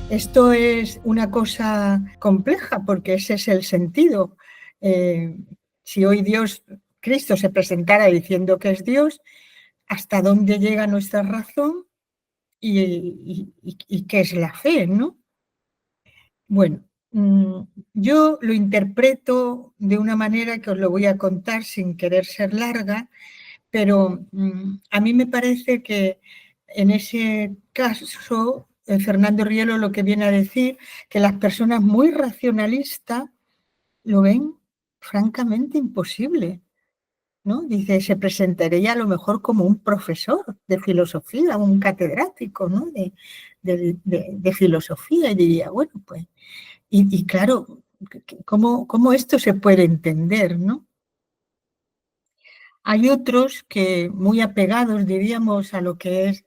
Esto es una cosa compleja porque ese es el sentido. Si hoy Cristo se presentara diciendo que es Dios, ¿hasta dónde llega nuestra razón y qué es la fe, ¿no? Bueno, yo lo interpreto de una manera que os lo voy a contar sin querer ser larga, pero a mí me parece que en ese caso, Fernando Rielo lo que viene a decir, que las personas muy racionalistas lo ven francamente imposible, ¿no? Dice, se presentaría a lo mejor como un profesor de filosofía, un catedrático, ¿no? De filosofía, y diría, bueno, pues, y claro, ¿cómo esto se puede entender, ¿no? Hay otros que muy apegados, diríamos, a lo que es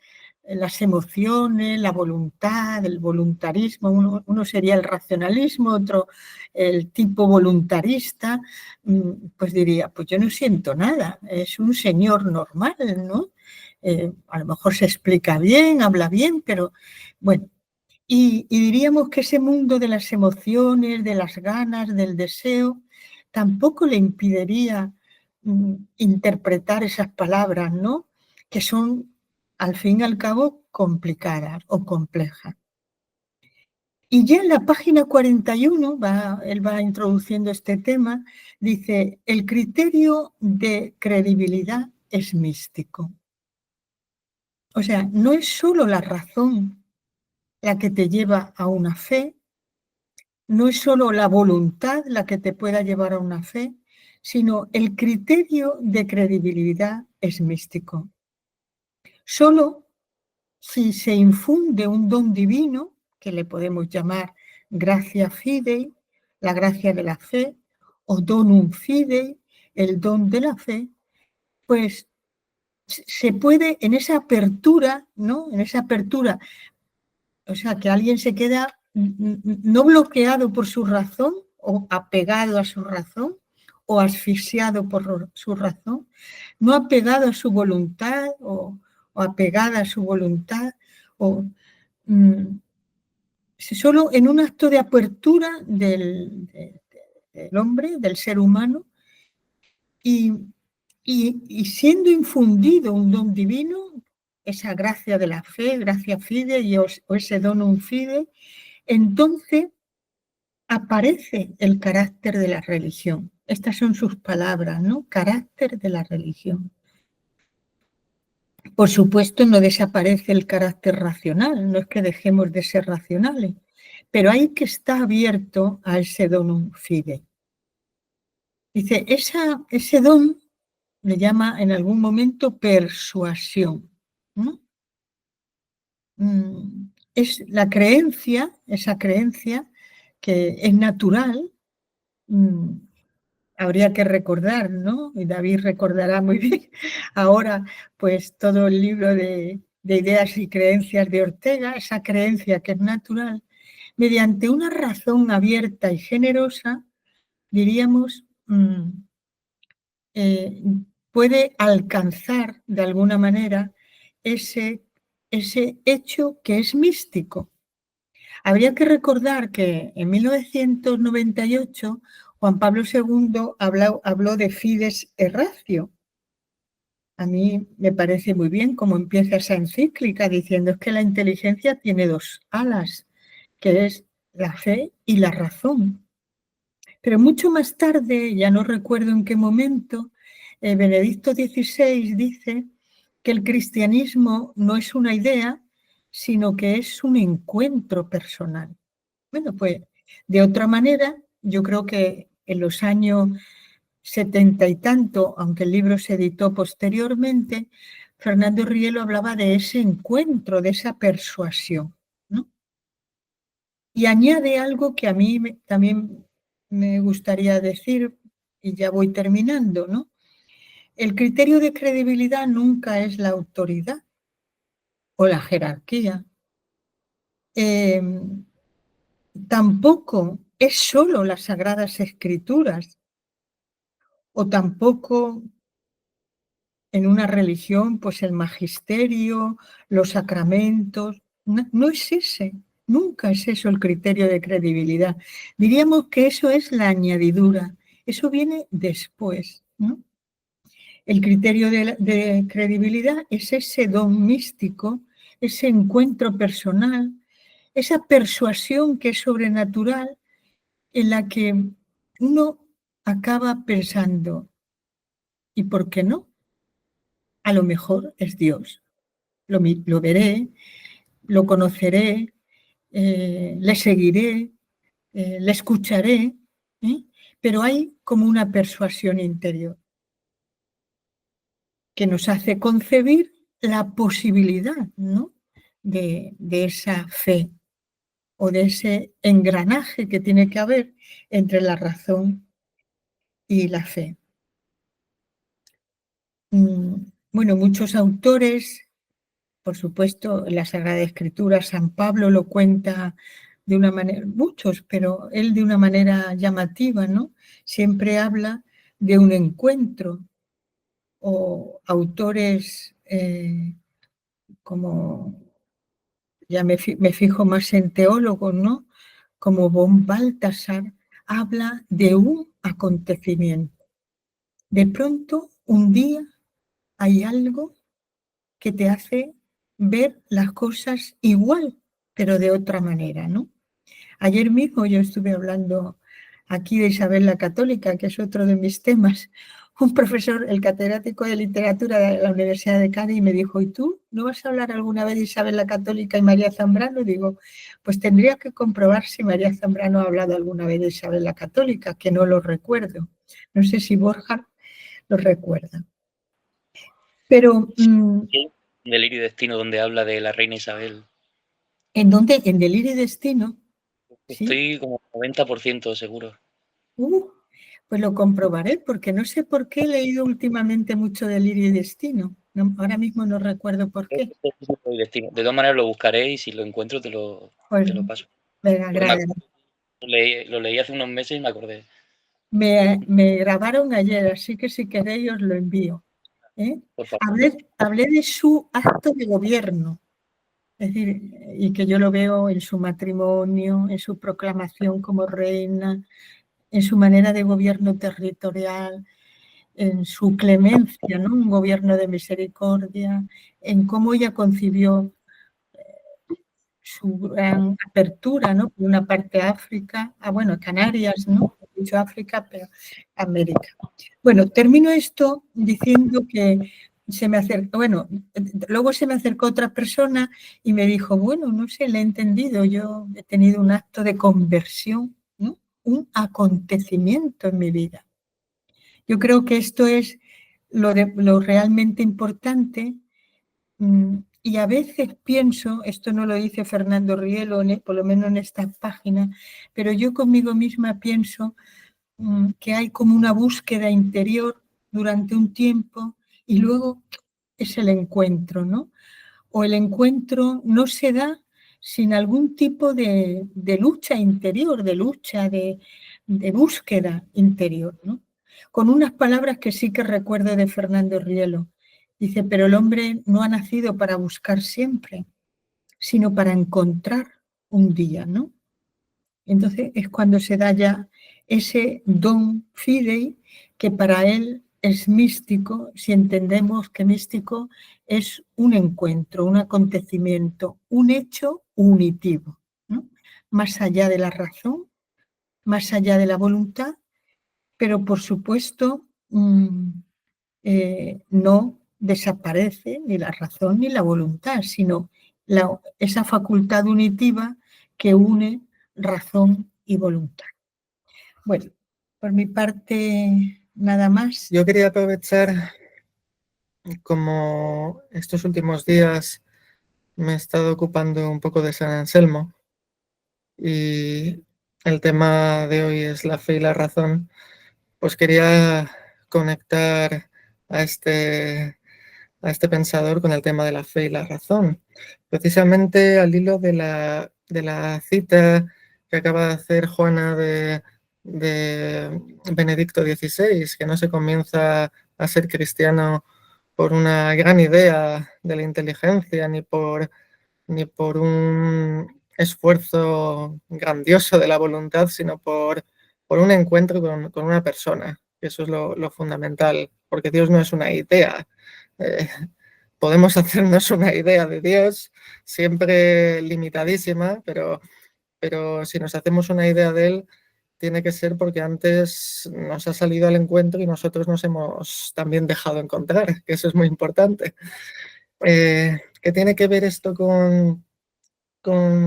las emociones, la voluntad, el voluntarismo. Uno sería el racionalismo, otro el tipo voluntarista. Pues diría, pues yo no siento nada, es un señor normal, ¿no? A lo mejor se explica bien, habla bien, pero bueno. Y diríamos que ese mundo de las emociones, de las ganas, del deseo, tampoco le impediría interpretar esas palabras, ¿no? Que son, al fin y al cabo, complicadas o complejas. Y ya en la página 41, él va introduciendo este tema, dice, el criterio de credibilidad es místico. O sea, no es solo la razón la que te lleva a una fe, no es solo la voluntad la que te pueda llevar a una fe, sino el criterio de credibilidad es místico. Solo si se infunde un don divino, que le podemos llamar gracia fidei, la gracia de la fe, o donum fidei, el don de la fe, pues se puede en esa apertura, ¿no? En esa apertura, o sea, que alguien se queda no bloqueado por su razón o apegado a su razón o asfixiado por su razón, no apegado a su voluntad o apegada a su voluntad, o solo en un acto de apertura del hombre, del ser humano, y, siendo infundido un don divino, esa gracia de la fe, gracia fide o ese donum fide, entonces aparece el carácter de la religión. Estas son sus palabras, ¿no? Carácter de la religión. Por supuesto, no desaparece el carácter racional, no es que dejemos de ser racionales, pero hay que estar abierto a ese donum fide. Dice, ese don le llama en algún momento persuasión, ¿no? Es la creencia, esa creencia que es natural. Habría que recordar, ¿no? Y David recordará muy bien ahora, pues todo el libro de ideas y creencias de Ortega, esa creencia que es natural, mediante una razón abierta y generosa, diríamos, puede alcanzar de alguna manera ese hecho que es místico. Habría que recordar que en 1998 Juan Pablo II habló de Fides et Ratio. A mí me parece muy bien cómo empieza esa encíclica diciendo que la inteligencia tiene dos alas, que es la fe y la razón. Pero mucho más tarde, ya no recuerdo en qué momento, Benedicto XVI dice que el cristianismo no es una idea, sino que es un encuentro personal. Bueno, pues de otra manera, yo creo que en los años 70 y tanto, aunque el libro se editó posteriormente, Fernando Rielo hablaba de ese encuentro, de esa persuasión, ¿no? Y añade algo que a mí también me gustaría decir, y ya voy terminando, ¿no? El criterio de credibilidad nunca es la autoridad o la jerarquía. Tampoco es solo las Sagradas Escrituras, o tampoco en una religión, pues el magisterio, los sacramentos. No es ese, Nunca es eso el criterio de credibilidad. Diríamos que eso es la añadidura. Eso viene después, ¿no? El criterio de credibilidad es ese don místico, ese encuentro personal, esa persuasión que es sobrenatural en la que uno acaba pensando, ¿y por qué no? A lo mejor es Dios. Lo veré, lo conoceré, le seguiré, le escucharé, ¿eh? Pero hay como una persuasión interior que nos hace concebir la posibilidad, ¿no? de esa fe o de ese engranaje que tiene que haber entre la razón y la fe. Bueno, muchos autores, por supuesto, en la Sagrada Escritura, San Pablo lo cuenta de una manera, muchos, pero él de una manera llamativa, ¿no? Siempre habla de un encuentro, o autores como, ya me fijo más en teólogos, ¿no? Como von Balthasar, habla de un acontecimiento. De pronto, un día hay algo que te hace ver las cosas igual, pero de otra manera, ¿no? Ayer mismo yo estuve hablando aquí de Isabel la Católica, que es otro de mis temas. Un profesor, el catedrático de literatura de la Universidad de Cádiz, me dijo, ¿y tú no vas a hablar alguna vez de Isabel la Católica y María Zambrano? Digo, pues tendría que comprobar si María Zambrano ha hablado alguna vez de Isabel la Católica, que no lo recuerdo. No sé si Borja lo recuerda. Pero Delirio y Destino, donde habla de la reina Isabel. ¿en dónde? En Delirio y Destino. Estoy ¿Sí? como 90% seguro. Pues lo comprobaré, porque no sé por qué he leído últimamente mucho Delirio y Destino. No, ahora mismo no recuerdo por qué. De todas maneras lo buscaré y si lo encuentro te lo Pues paso. venga, Porque lo leí hace unos meses y me acordé. me grabaron ayer, así que si queréis os lo envío. Por favor. Hablé de su acto de gobierno, es decir, y que yo lo veo en su matrimonio, en su proclamación como reina, en su manera de gobierno territorial, en su clemencia, ¿no? Un gobierno de misericordia, en cómo ella concibió su gran apertura, ¿no? Por una parte África, bueno, Canarias, ¿no? He dicho África, pero América. Bueno, termino esto diciendo que se me acercó, bueno, luego se me acercó otra persona y me dijo, bueno, no sé, le he entendido, yo he tenido un acto de conversión, ¿no? Un acontecimiento en mi vida. Yo creo que esto es lo realmente importante. Y a veces pienso, esto no lo dice Fernando Rielo, por lo menos en esta página, pero yo conmigo misma pienso que hay como una búsqueda interior durante un tiempo y luego es el encuentro, ¿no? O el encuentro no se da sin algún tipo de lucha interior, de búsqueda interior, ¿no? Con unas palabras que sí que recuerdo de Fernando Rielo. Dice, pero el hombre no ha nacido para buscar siempre, sino para encontrar un día, ¿no? Entonces es cuando se da ya ese don fidei que para él es místico, si entendemos que místico es un encuentro, un acontecimiento, un hecho unitivo, ¿no? Más allá de la razón, más allá de la voluntad, pero por supuesto no desaparece ni la razón ni la voluntad, sino esa facultad unitiva que une razón y voluntad. Bueno, por mi parte, nada más. Yo quería aprovechar, como estos últimos días me he estado ocupando un poco de San Anselmo y el tema de hoy es la fe y la razón, pues quería conectar a este pensador con el tema de la fe y la razón. Precisamente al hilo de la cita que acaba de hacer Juana de Benedicto XVI, que no se comienza a ser cristiano por una gran idea de la inteligencia, ni por un esfuerzo grandioso de la voluntad, sino por un encuentro con una persona. Eso es lo fundamental, porque Dios no es una idea. Podemos hacernos una idea de Dios, siempre limitadísima, pero si nos hacemos una idea de Él, tiene que ser porque antes nos ha salido al encuentro y nosotros nos hemos también dejado encontrar, que eso es muy importante. ¿Qué tiene que ver esto con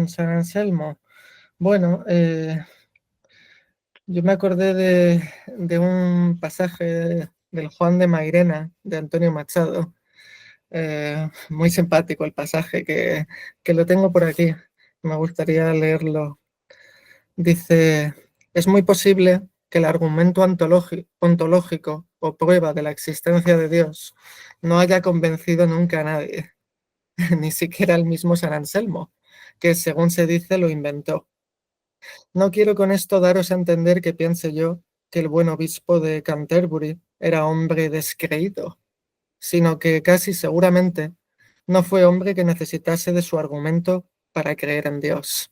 San Anselmo? Bueno, yo me acordé de un pasaje del Juan de Mairena, de Antonio Machado. Muy simpático el pasaje, que lo tengo por aquí. Me gustaría leerlo. Dice, es muy posible que el argumento ontológico o prueba de la existencia de Dios no haya convencido nunca a nadie, ni siquiera al mismo San Anselmo, que según se dice lo inventó. No quiero con esto daros a entender que piense yo que el buen obispo de Canterbury era hombre descreído, sino que casi seguramente no fue hombre que necesitase de su argumento para creer en Dios.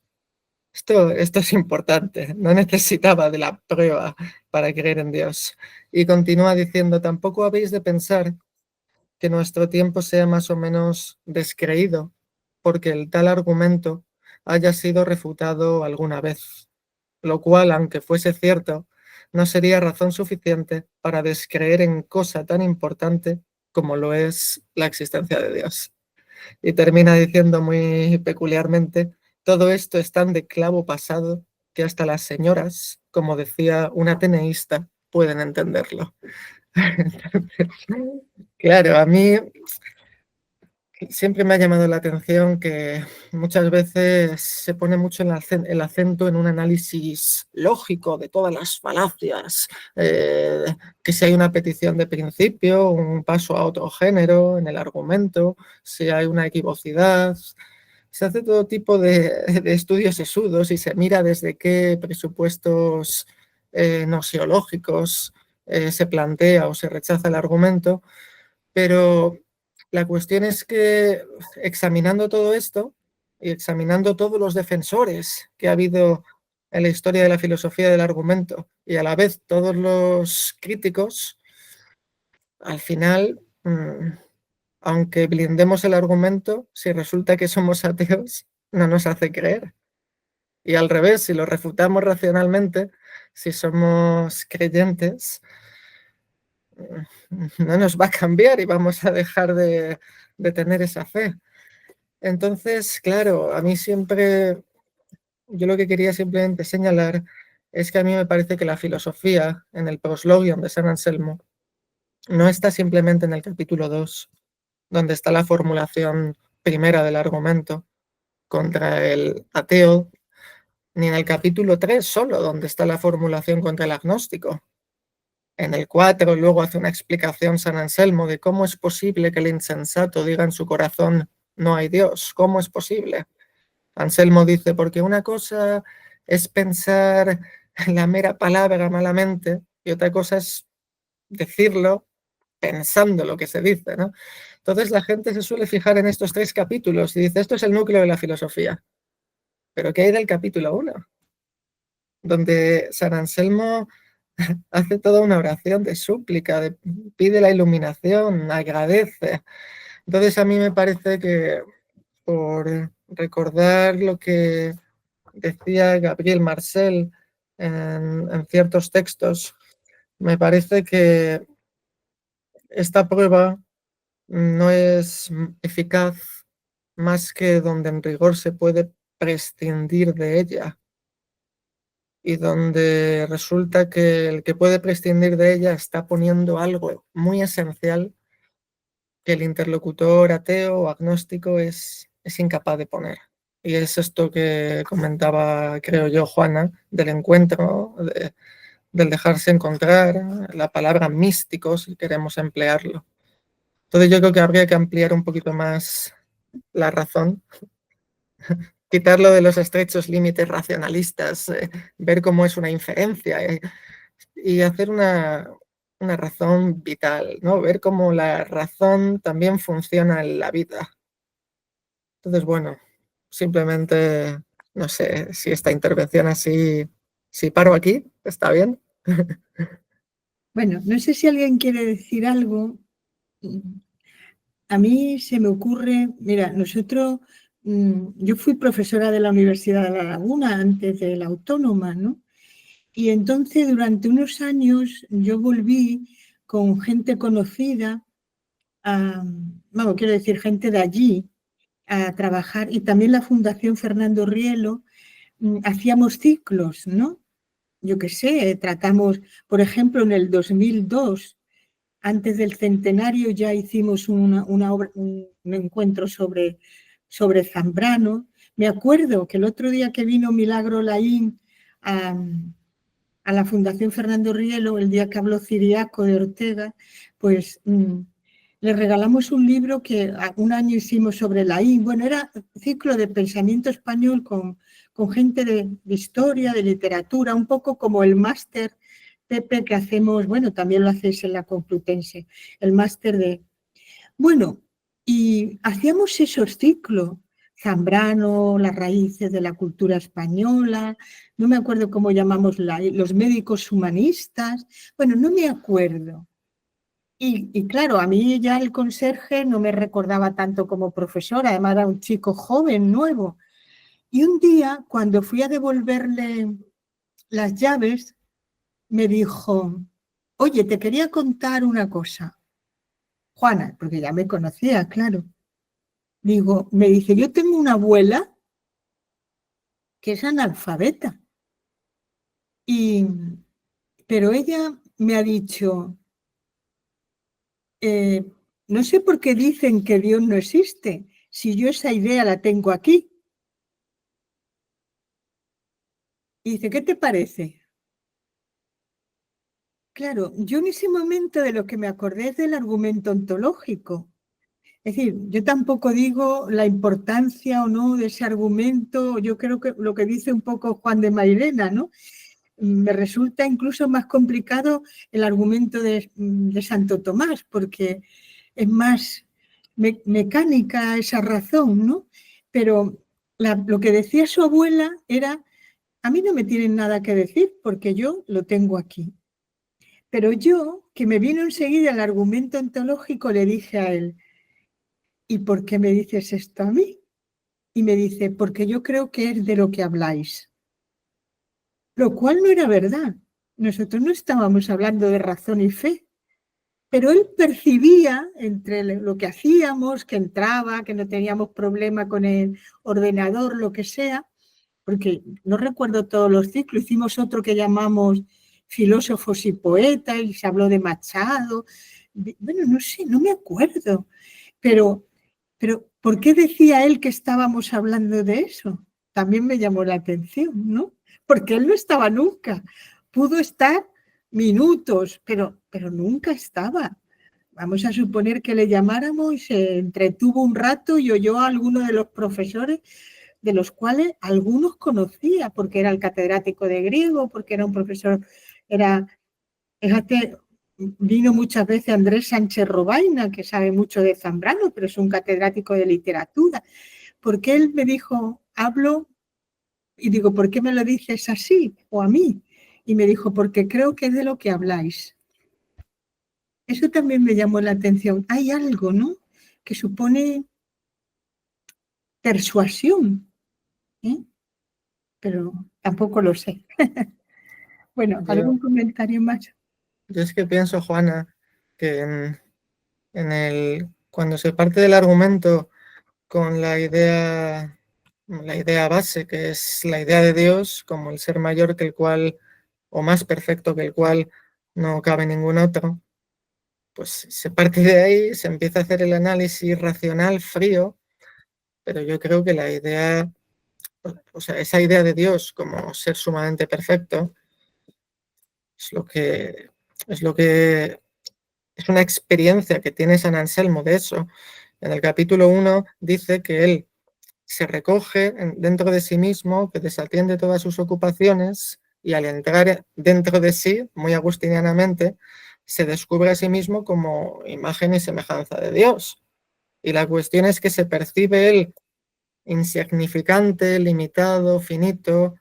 Esto es importante, no necesitaba de la prueba para creer en Dios. Y continúa diciendo, tampoco habéis de pensar que nuestro tiempo sea más o menos descreído, porque el tal argumento haya sido refutado alguna vez, lo cual, aunque fuese cierto, no sería razón suficiente para descreer en cosa tan importante como lo es la existencia de Dios. Y termina diciendo muy peculiarmente, todo esto es tan de clavo pasado que hasta las señoras, como decía un ateneísta, pueden entenderlo. Entonces, claro, a mí siempre me ha llamado la atención que muchas veces se pone mucho el acento en un análisis lógico de todas las falacias, que si hay una petición de principio, un paso a otro género en el argumento, si hay una equivocidad. Se hace todo tipo de estudios sesudos y se mira desde qué presupuestos noseológicos se plantea o se rechaza el argumento, pero la cuestión es que examinando todo esto y examinando todos los defensores que ha habido en la historia de la filosofía del argumento y a la vez todos los críticos, al final, aunque blindemos el argumento, si resulta que somos ateos, no nos hace creer. Y al revés, si lo refutamos racionalmente, si somos creyentes, no nos va a cambiar y vamos a dejar de tener esa fe. Entonces, claro, a mí siempre, yo lo que quería simplemente señalar es que a mí me parece que la filosofía en el Proslogion de San Anselmo no está simplemente en el capítulo 2, donde está la formulación primera del argumento contra el ateo, ni en el capítulo 3 solo, donde está la formulación contra el agnóstico. En el 4 luego hace una explicación San Anselmo de cómo es posible que el insensato diga en su corazón no hay Dios. ¿Cómo es posible? Anselmo dice, porque una cosa es pensar la mera palabra malamente y otra cosa es decirlo pensando lo que se dice, ¿no? Entonces la gente se suele fijar en estos 3 capítulos y dice, esto es el núcleo de la filosofía. ¿Pero qué hay del capítulo 1? Donde San Anselmo hace toda una oración de súplica, pide la iluminación, agradece. Entonces a mí me parece que, por recordar lo que decía Gabriel Marcel en ciertos textos, me parece que esta prueba no es eficaz más que donde en rigor se puede prescindir de ella y donde resulta que el que puede prescindir de ella está poniendo algo muy esencial que el interlocutor ateo o agnóstico es incapaz de poner. Y es esto que comentaba, creo yo, Juana, del encuentro, del dejarse encontrar, la palabra místico, si queremos emplearlo. Entonces yo creo que habría que ampliar un poquito más la razón, quitarlo de los estrechos límites racionalistas, ver cómo es una inferencia y hacer una razón vital, ¿no? Ver cómo la razón también funciona en la vida. Entonces, bueno, simplemente No sé si esta intervención así, si paro aquí, ¿está bien? Bueno, no sé si alguien quiere decir algo. A mí se me ocurre, mira, yo fui profesora de la Universidad de La Laguna antes de la Autónoma, ¿no? Y entonces durante unos años yo volví con gente conocida, vamos, quiero decir, gente de allí, a trabajar, y también la Fundación Fernando Rielo, hacíamos ciclos, ¿no? Yo qué sé, tratamos, por ejemplo, en el 2002, antes del centenario, ya hicimos una obra, un encuentro sobre Zambrano. Me acuerdo que el otro día que vino Milagro Laín a la Fundación Fernando Rielo, el día que habló Ciriaco de Ortega, pues le regalamos un libro que un año hicimos sobre Laín. Bueno, era ciclo de pensamiento español con gente de historia, de literatura, un poco como el máster, Pepe, que hacemos, bueno, también lo hacéis en la Complutense, el máster de... Bueno, y hacíamos esos ciclos, Zambrano, las raíces de la cultura española, no me acuerdo cómo llamamos los médicos humanistas, bueno, no me acuerdo. Y claro, a mí ya el conserje no me recordaba tanto como profesora, además era un chico joven, nuevo. Y un día, cuando fui a devolverle las llaves, me dijo, oye, te quería contar una cosa. Juana, porque ya me conocía, claro. Me dice, yo tengo una abuela que es analfabeta. Pero ella me ha dicho, no sé por qué dicen que Dios no existe, si yo esa idea la tengo aquí. Y dice, ¿qué te parece? Claro, yo en ese momento de lo que me acordé es del argumento ontológico. Es decir, yo tampoco digo la importancia o no de ese argumento, yo creo que lo que dice un poco Juan de Mairena, ¿no? Me resulta incluso más complicado el argumento de Santo Tomás, porque es más mecánica esa razón, ¿no? Pero lo que decía su abuela era, a mí no me tienen nada que decir porque yo lo tengo aquí. Pero yo, que me vino enseguida el argumento ontológico, le dije a él, ¿y por qué me dices esto a mí? Y me dice, porque yo creo que es de lo que habláis. Lo cual no era verdad. Nosotros no estábamos hablando de razón y fe, pero él percibía entre lo que hacíamos, que entraba, que no teníamos problema con el ordenador, lo que sea, porque no recuerdo todos los ciclos, hicimos otro que llamamos filósofos y poetas, y se habló de Machado, bueno, no sé, no me acuerdo, pero ¿por qué decía él que estábamos hablando de eso? También me llamó la atención, ¿no? Porque él no estaba nunca, pudo estar minutos, pero nunca estaba. Vamos a suponer que le llamáramos y se entretuvo un rato y oyó a alguno de los profesores, de los cuales algunos conocía, porque era el catedrático de griego, porque era un profesor, fíjate, vino muchas veces Andrés Sánchez Robaina, que sabe mucho de Zambrano, pero es un catedrático de literatura, porque él me dijo, hablo, y digo, ¿por qué me lo dices así o a mí? Y me dijo, porque creo que es de lo que habláis. Eso también me llamó la atención. Hay algo, ¿no?, que supone persuasión, ¿eh? Pero tampoco lo sé. Bueno, ¿algún comentario más? Yo es que pienso, Juana, que cuando se parte del argumento con la idea base, que es la idea de Dios como el ser mayor que el cual, o más perfecto que el cual no cabe ningún otro, pues se parte de ahí, se empieza a hacer el análisis racional frío, pero yo creo que la idea, o sea, esa idea de Dios como ser sumamente perfecto, es lo que es una experiencia que tiene San Anselmo de eso. En el capítulo 1 dice que él se recoge dentro de sí mismo, que desatiende todas sus ocupaciones y al entrar dentro de sí, muy agustinianamente, se descubre a sí mismo como imagen y semejanza de Dios. Y la cuestión es que se percibe él insignificante, limitado, finito,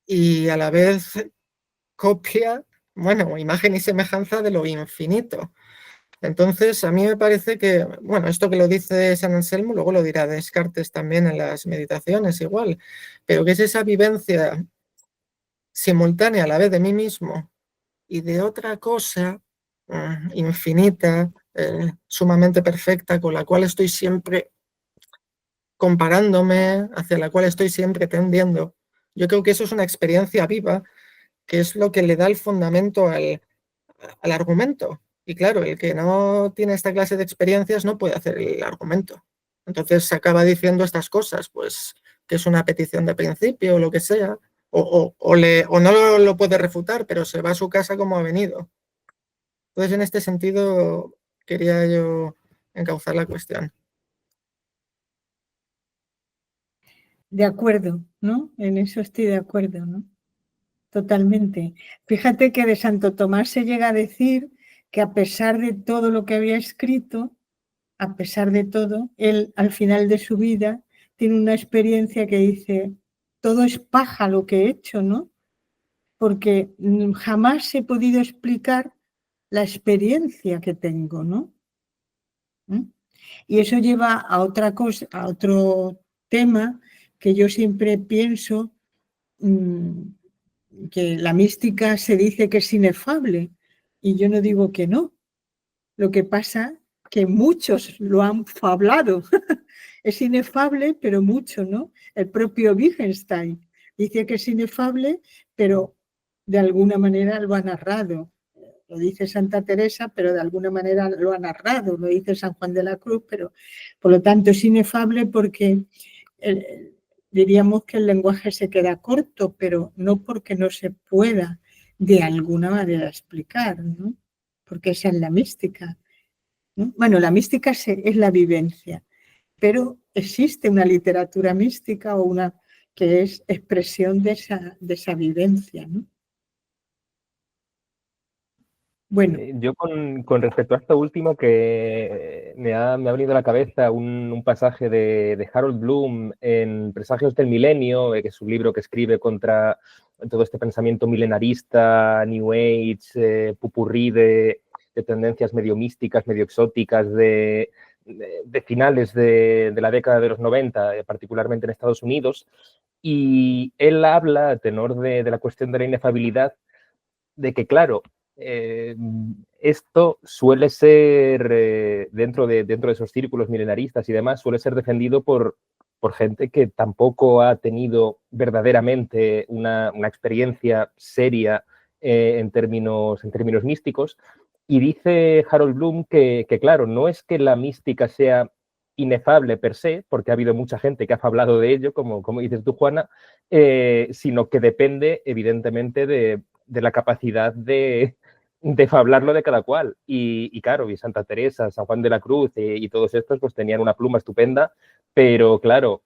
y a la vez copia, bueno, imagen y semejanza de lo infinito. Entonces, a mí me parece que, bueno, esto que lo dice San Anselmo, luego lo dirá Descartes también en las meditaciones igual, pero que es esa vivencia simultánea a la vez de mí mismo y de otra cosa infinita, sumamente perfecta, con la cual estoy siempre comparándome, hacia la cual estoy siempre tendiendo. Yo creo que eso es una experiencia viva, que es lo que le da el fundamento al argumento. Y claro, el que no tiene esta clase de experiencias no puede hacer el argumento. Entonces se acaba diciendo estas cosas, pues que es una petición de principio o lo que sea, o no lo puede refutar, pero se va a su casa como ha venido. Entonces, en este sentido, quería yo encauzar la cuestión. De acuerdo, ¿no? En eso estoy de acuerdo, ¿no? Totalmente. Fíjate que de Santo Tomás se llega a decir que a pesar de todo lo que había escrito, a pesar de todo, él al final de su vida tiene una experiencia que dice, todo es paja lo que he hecho, ¿no? Porque jamás he podido explicar la experiencia que tengo, ¿no? Y eso lleva a otra cosa, a otro tema que yo siempre pienso, que la mística se dice que es inefable y yo no digo que no. Lo que pasa que muchos lo han fablado. Es inefable, pero mucho, ¿no? El propio Wittgenstein dice que es inefable, pero de alguna manera lo ha narrado. Lo dice Santa Teresa, pero de alguna manera lo ha narrado. Lo dice San Juan de la Cruz, pero por lo tanto es inefable porque diríamos que el lenguaje se queda corto, pero no porque no se pueda de alguna manera explicar, ¿no? Porque esa es la mística, ¿no? Bueno, la mística es la vivencia, pero existe una literatura mística o una que es expresión de esa vivencia, ¿no? Bueno. Yo con respecto a esto último, que me ha venido a la cabeza un pasaje de Harold Bloom en Presagios del Milenio, que es un libro que escribe contra todo este pensamiento milenarista, New Age, pupurrí de tendencias medio místicas, medio exóticas de finales de la década de los 90, particularmente en Estados Unidos. Y él habla, a tenor de la cuestión de la inefabilidad, de que, claro, esto suele ser, dentro de esos círculos milenaristas y demás, suele ser defendido por gente que tampoco ha tenido verdaderamente una experiencia seria en términos místicos. Y dice Harold Bloom que, claro, no es que la mística sea inefable per se, porque ha habido mucha gente que ha hablado de ello, como dices tú, Juana, sino que depende, evidentemente, de la capacidad de hablarlo de cada cual. Y claro, y Santa Teresa, San Juan de la Cruz y todos estos pues tenían una pluma estupenda, pero claro,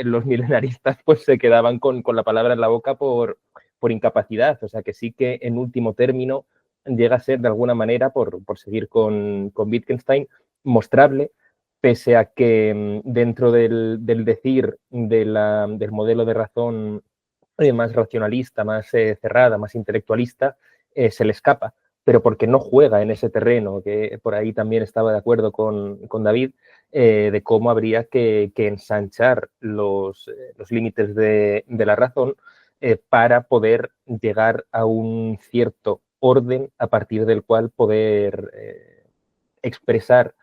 los milenaristas pues se quedaban con la palabra en la boca por incapacidad. O sea que sí que en último término llega a ser de alguna manera, por seguir con Wittgenstein, mostrable, pese a que dentro del decir del modelo de razón más racionalista, más cerrada, más intelectualista, se le escapa, pero porque no juega en ese terreno, que por ahí también estaba de acuerdo con David, de cómo habría que ensanchar los límites de la razón para poder llegar a un cierto orden a partir del cual poder expresar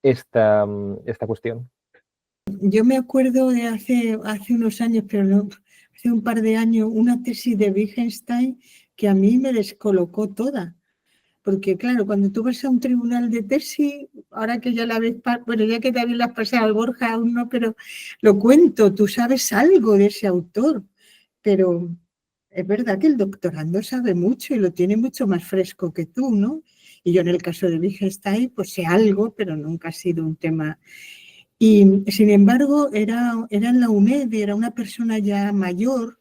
esta cuestión. Yo me acuerdo de hace unos años, pero no, hace un par de años, una tesis de Wittgenstein que a mí me descolocó toda. Porque, claro, cuando tú vas a un tribunal de tesis, ahora que ya la ves, bueno, ya que también la has pasado al Borja aún no, pero lo cuento, tú sabes algo de ese autor, pero es verdad que el doctorando sabe mucho y lo tiene mucho más fresco que tú, ¿no? Y yo en el caso de Wittgenstein, pues sé algo, pero nunca ha sido un tema. Y sin embargo, era en la UNED y era una persona ya mayor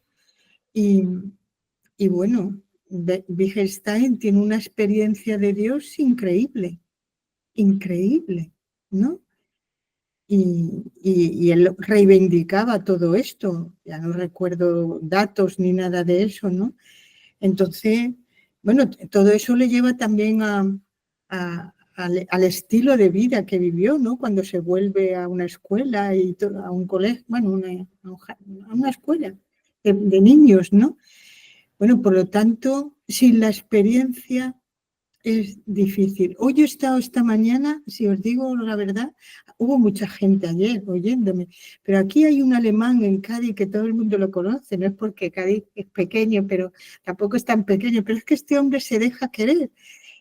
y bueno, Wittgenstein tiene una experiencia de Dios increíble, increíble, ¿no? y él reivindicaba todo esto. Ya no recuerdo datos ni nada de eso, ¿no? Entonces, bueno, todo eso le lleva también al estilo de vida que vivió, ¿no? Cuando se vuelve a una escuela y a un colegio, bueno, a una escuela de niños, ¿no? Bueno, por lo tanto, sin la experiencia es difícil. Hoy he estado esta mañana, si os digo la verdad, hubo mucha gente ayer oyéndome, pero aquí hay un alemán en Cádiz que todo el mundo lo conoce, no es porque Cádiz es pequeño, pero tampoco es tan pequeño, pero es que este hombre se deja querer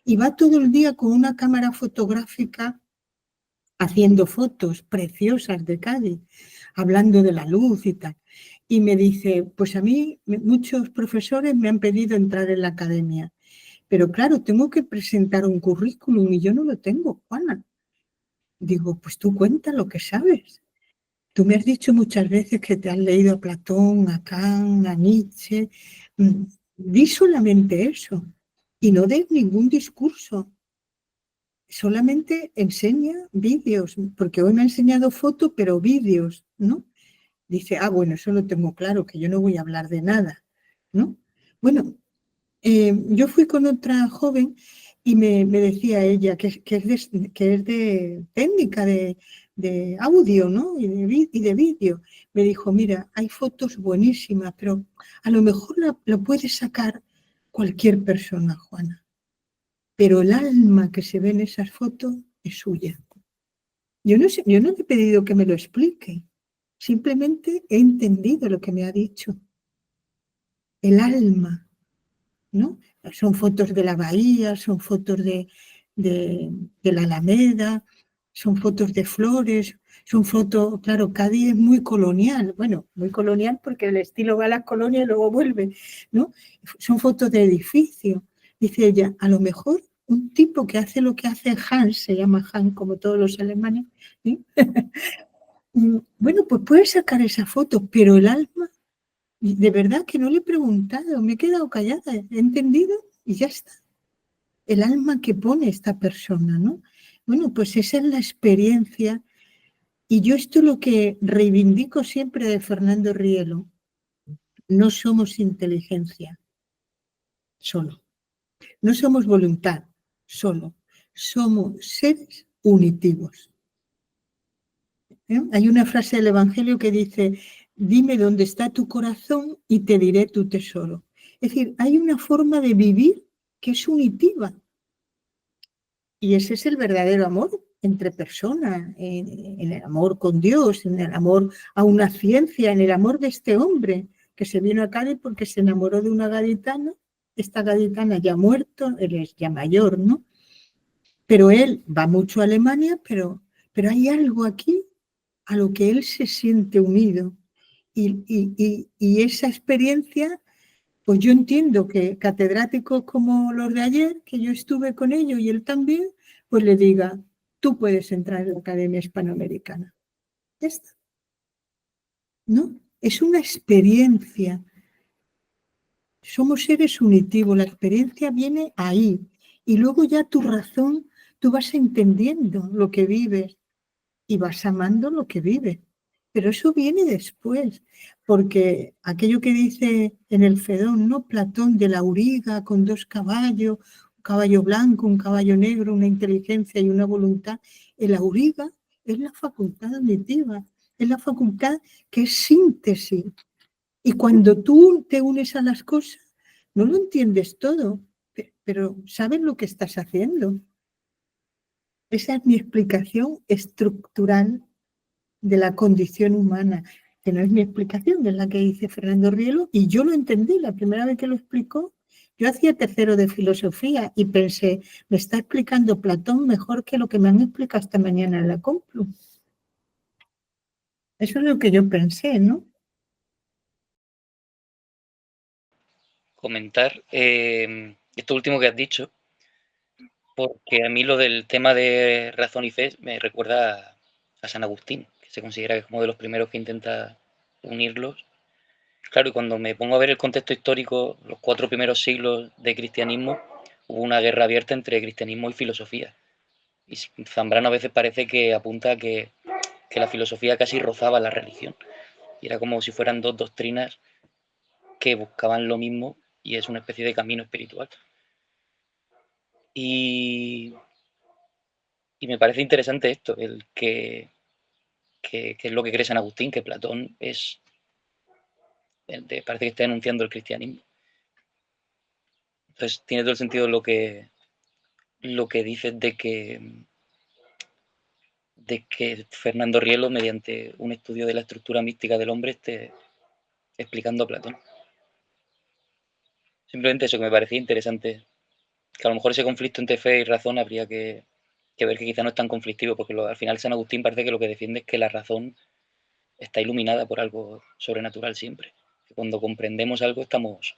y va todo el día con una cámara fotográfica haciendo fotos preciosas de Cádiz, hablando de la luz y tal. Y me dice, pues a mí muchos profesores me han pedido entrar en la academia, pero claro, tengo que presentar un currículum y yo no lo tengo, Juana. Digo, pues tú cuenta lo que sabes. Tú me has dicho muchas veces que te has leído a Platón, a Kant, a Nietzsche. Di solamente eso y no des ningún discurso. Solamente enseña vídeos, porque hoy me ha enseñado fotos, pero vídeos, ¿no? Dice, bueno, eso lo tengo claro, que yo no voy a hablar de nada, ¿no? Bueno, yo fui con otra joven y me decía ella que es de técnica de audio, ¿no? Y de vídeo. Me dijo, mira, hay fotos buenísimas, pero a lo mejor lo puede sacar cualquier persona, Juana. Pero el alma que se ve en esas fotos es suya. Yo no le he pedido que me lo explique, simplemente he entendido lo que me ha dicho. El alma, ¿no? Son fotos de la bahía, son fotos de la Alameda, son fotos de flores, son fotos, claro, Cádiz es muy colonial, bueno, muy colonial porque el estilo va a la colonia y luego vuelve, ¿no? Son fotos de edificios. Dice ella, a lo mejor un tipo que hace lo que hace Hans, se llama Hans como todos los alemanes, ¿sí? Bueno, pues puede sacar esa foto, pero el alma, de verdad que no le he preguntado, me he quedado callada, he entendido y ya está. El alma que pone esta persona, ¿no? Bueno, pues esa es la experiencia y yo esto es lo que reivindico siempre de Fernando Rielo. No somos inteligencia, solo. No somos voluntad, solo. Somos seres unitivos. Hay una frase del Evangelio que dice, dime dónde está tu corazón y te diré tu tesoro. Es decir, hay una forma de vivir que es unitiva. Y ese es el verdadero amor entre personas, en el amor con Dios, en el amor a una ciencia, en el amor de este hombre que se vino a Cádiz porque se enamoró de una gaditana. Esta gaditana ya muerto, él es ya mayor, ¿no? Pero él va mucho a Alemania, pero hay algo aquí a lo que él se siente unido. Y esa experiencia, pues yo entiendo que catedráticos como los de ayer, que yo estuve con ellos y él también, pues le diga, tú puedes entrar en la Academia Hispanoamericana. Ya está. ¿No? Es una experiencia. Somos seres unitivos, la experiencia viene ahí. Y luego ya tu razón, tú vas entendiendo lo que vives y vas amando lo que vives. Pero eso viene después, porque aquello que dice en el Fedón, ¿no? Platón de la auriga con 2 caballos, un caballo blanco, un caballo negro, una inteligencia y una voluntad. El auriga es la facultad auditiva, es la facultad que es síntesis. Y cuando tú te unes a las cosas, no lo entiendes todo, pero sabes lo que estás haciendo. Esa es mi explicación estructural de la condición humana, que no es mi explicación, es la que dice Fernando Rielo, y yo lo entendí la primera vez que lo explicó. Yo hacía tercero de filosofía y pensé, me está explicando Platón mejor que lo que me han explicado esta mañana en la Complu. Eso es lo que yo pensé, ¿no? Comentar esto último que has dicho, porque a mí lo del tema de razón y fe me recuerda a San Agustín, que se considera que es como de los primeros que intenta unirlos. Claro, y cuando me pongo a ver el contexto histórico, los 4 primeros siglos de cristianismo, hubo una guerra abierta entre cristianismo y filosofía. Y Zambrano a veces parece que apunta a que que la filosofía casi rozaba la religión. Y era como si fueran dos doctrinas que buscaban lo mismo y es una especie de camino espiritual. Y me parece interesante esto, el que es lo que cree San Agustín, que Platón es, parece que está denunciando el cristianismo. Entonces tiene todo el sentido lo que dices de que Fernando Rielo, mediante un estudio de la estructura mística del hombre, esté explicando a Platón. Simplemente eso, que me parecía interesante, que a lo mejor ese conflicto entre fe y razón habría que ver que quizá no es tan conflictivo, porque al final San Agustín parece que lo que defiende es que la razón está iluminada por algo sobrenatural siempre. Que cuando comprendemos algo estamos,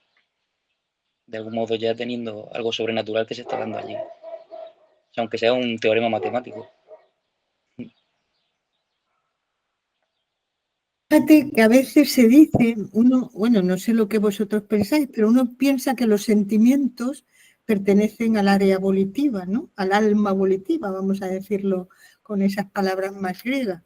de algún modo, ya teniendo algo sobrenatural que se está dando allí. O sea, aunque sea un teorema matemático. Fíjate que a veces se dice, uno, bueno, no sé lo que vosotros pensáis, pero uno piensa que los sentimientos pertenecen al área volitiva, ¿no? Al alma volitiva, vamos a decirlo con esas palabras más griegas.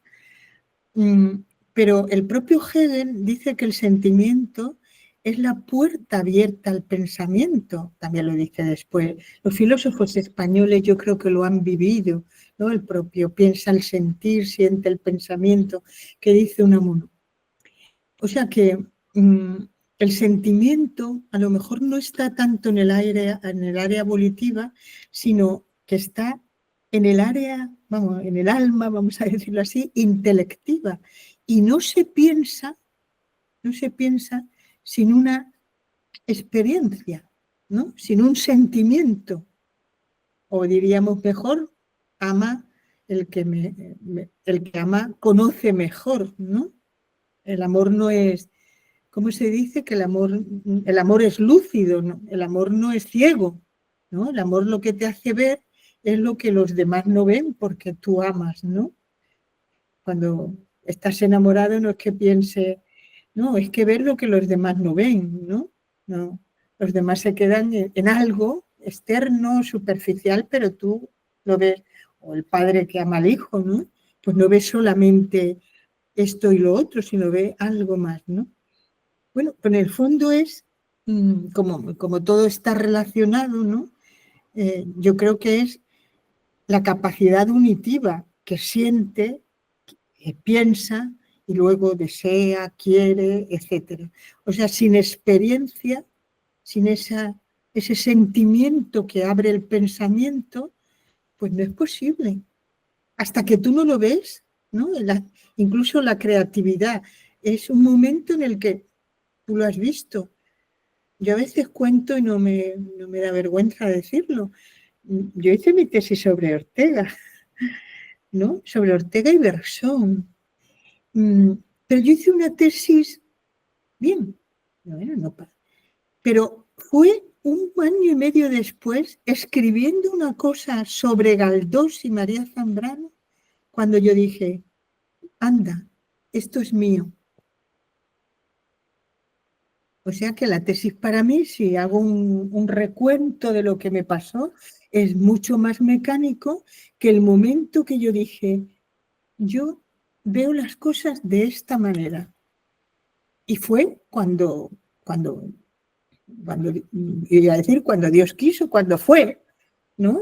Pero el propio Hegel dice que el sentimiento es la puerta abierta al pensamiento, también lo dice después. Los filósofos españoles yo creo que lo han vivido, ¿no? El propio piensa el sentir, siente el pensamiento, que dice Unamuno. O sea que el sentimiento a lo mejor no está tanto en el área volitiva, sino que está en el área, vamos, en el alma, vamos a decirlo así, intelectiva. Y no se piensa sin una experiencia, ¿no? Sin un sentimiento. O diríamos mejor, ama el que ama conoce mejor, ¿no? El amor no es, ¿cómo se dice? Que el amor es lúcido, ¿no? El amor no es ciego, ¿no? El amor lo que te hace ver es lo que los demás no ven porque tú amas, ¿no? Cuando estás enamorado no es que piense, no, es que ver lo que los demás no ven, ¿no? No, los demás se quedan en algo externo, superficial, pero tú lo ves, o el padre que ama al hijo, ¿no? Pues no ve solamente esto y lo otro, sino ve algo más, ¿no? Bueno, pues en el fondo es, como todo está relacionado, ¿no? Yo creo que es la capacidad unitiva que siente, que piensa y luego desea, quiere, etc. O sea, sin experiencia, sin ese sentimiento que abre el pensamiento, pues no es posible. Hasta que tú no lo ves, ¿no? Incluso la creatividad es un momento en el que tú lo has visto. Yo a veces cuento y no me da vergüenza decirlo. Yo hice mi tesis sobre Ortega, ¿no? Sobre Ortega y Bersón. Pero yo hice una tesis bien, bueno, no, pero fue un año y medio después escribiendo una cosa sobre Galdós y María Zambrano cuando yo dije, anda, esto es mío. O sea que la tesis para mí, si hago un recuento de lo que me pasó, es mucho más mecánico que el momento que yo dije, yo veo las cosas de esta manera. Y fue cuando iba a decir cuando Dios quiso, cuando fue, ¿no?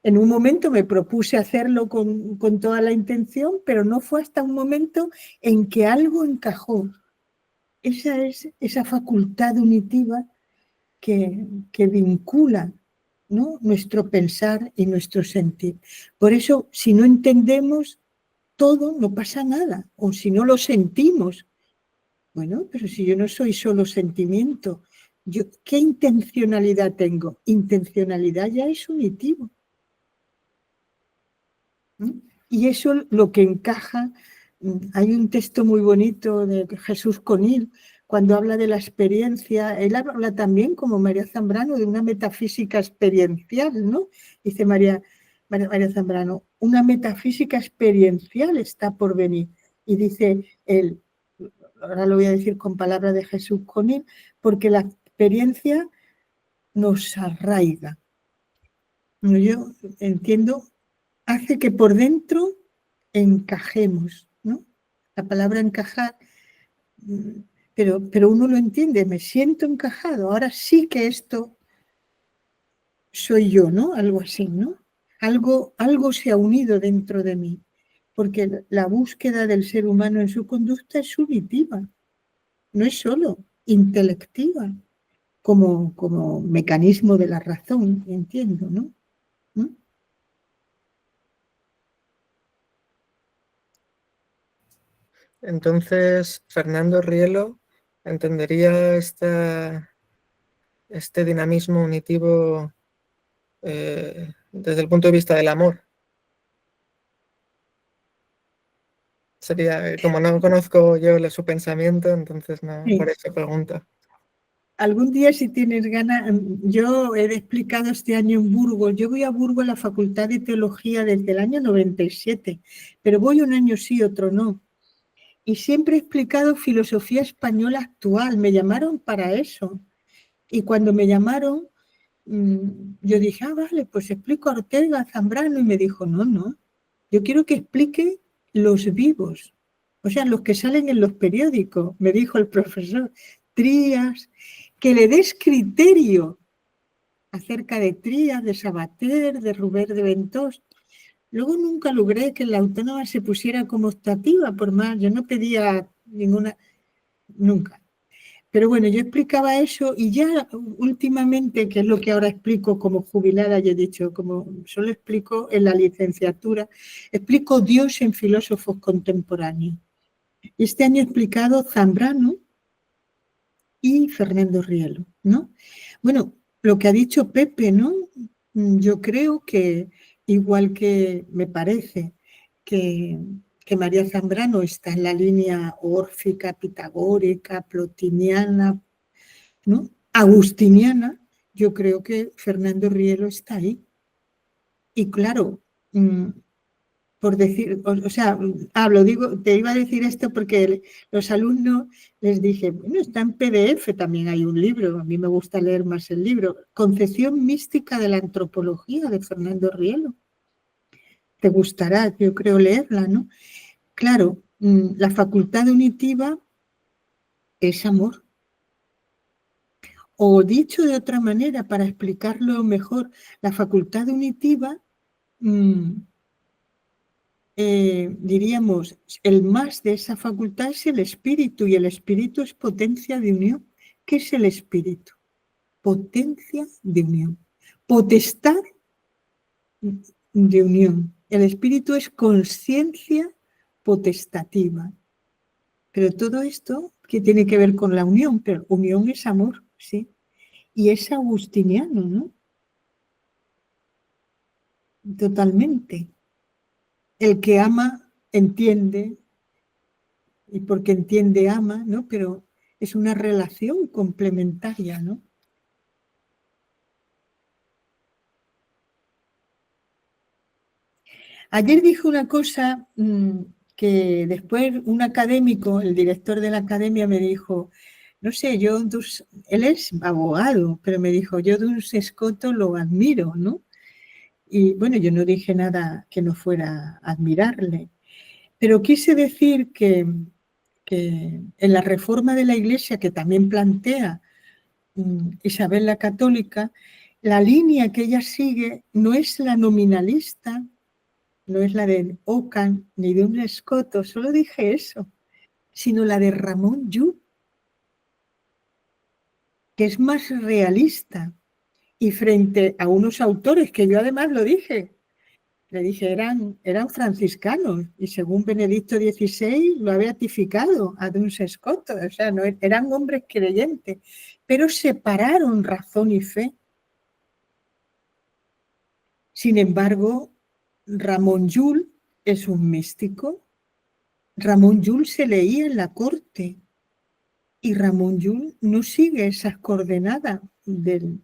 En un momento me propuse hacerlo con toda la intención, pero no fue hasta un momento en que algo encajó. Esa es esa facultad unitiva que vincula, ¿no? Nuestro pensar y nuestro sentir. Por eso, si no entendemos todo, no pasa nada. O si no lo sentimos, bueno, pero si yo no soy solo sentimiento, ¿qué intencionalidad tengo? Intencionalidad ya es unitivo. ¿Sí? Y eso lo que encaja, hay un texto muy bonito de Jesús Conil, cuando habla de la experiencia, él habla también, como María Zambrano, de una metafísica experiencial, ¿no? Dice María Zambrano, una metafísica experiencial está por venir. Y dice él, ahora lo voy a decir con palabras de Jesús Conil, porque la experiencia nos arraiga. Yo entiendo, hace que por dentro encajemos, la palabra encajar, pero uno lo entiende, me siento encajado, ahora sí que esto soy yo, ¿no? Algo así, ¿no? Algo se ha unido dentro de mí, porque la búsqueda del ser humano en su conducta es unitiva, no es solo intelectiva, como mecanismo de la razón, entiendo, ¿no? ¿Mm? Entonces, Fernando Rielo entendería este dinamismo unitivo desde el punto de vista del amor. Sería, como no conozco yo su pensamiento, entonces no, Sí. por eso pregunto. Algún día, si tienes ganas, yo he explicado este año en Burgos, yo voy a Burgos a la Facultad de Teología desde el año 97, pero voy un año sí, otro no. Y siempre he explicado filosofía española actual, me llamaron para eso. Y cuando me llamaron, yo dije, vale, pues explico a Ortega, a Zambrano, y me dijo, no, yo quiero que explique los vivos, o sea, los que salen en los periódicos, me dijo el profesor Trías, que le des criterio acerca de Trías, de Sabater, de Rubén de Ventós. Luego nunca logré que la autónoma se pusiera como optativa, por más, yo no pedía ninguna, nunca. Pero bueno, yo explicaba eso y ya últimamente, que es lo que ahora explico como jubilada, yo he dicho, como solo explico en la licenciatura, explico Dios en filósofos contemporáneos. Y este año he explicado Zambrano y Fernando Rielo, ¿no? Bueno, lo que ha dicho Pepe, ¿no? Yo creo que, igual que me parece que María Zambrano está en la línea órfica, pitagórica, plotiniana, ¿no? Agustiniana, yo creo que Fernando Rielo está ahí. Y claro, por decir, o sea, digo, te iba a decir esto porque los alumnos les dije, bueno, está en PDF, también hay un libro, a mí me gusta leer más el libro, Concepción mística de la antropología de Fernando Rielo. Te gustará, yo creo, leerla, ¿no? Claro, la facultad unitiva es amor. O dicho de otra manera, para explicarlo mejor, la facultad unitiva, diríamos, el más de esa facultad es el espíritu, y el espíritu es potencia de unión. ¿Qué es el espíritu? Potencia de unión. Potestad de unión. El espíritu es conciencia potestativa. Pero todo esto, que tiene que ver con la unión, pero unión es amor, ¿sí? Y es agustiniano, ¿no? Totalmente. El que ama, entiende, y porque entiende, ama, ¿no? Pero es una relación complementaria, ¿no? Ayer dijo una cosa que después un académico, el director de la academia, me dijo, no sé, él es abogado, pero me dijo, yo Duns Scoto lo admiro, ¿no? Y bueno, yo no dije nada que no fuera a admirarle, pero quise decir que en la reforma de la Iglesia, que también plantea Isabel la Católica, la línea que ella sigue no es la nominalista, no es la de Ockham ni de un Escoto, solo dije eso, sino la de Ramón Llull, que es más realista. Y frente a unos autores que yo además lo dije, le dije, eran franciscanos, y según Benedicto XVI lo ha beatificado a Duns Scoto, o sea, no, eran hombres creyentes, pero separaron razón y fe. Sin embargo, Ramón Llull es un místico. Ramón Llull se leía en la corte y Ramón Llull no sigue esas coordenadas de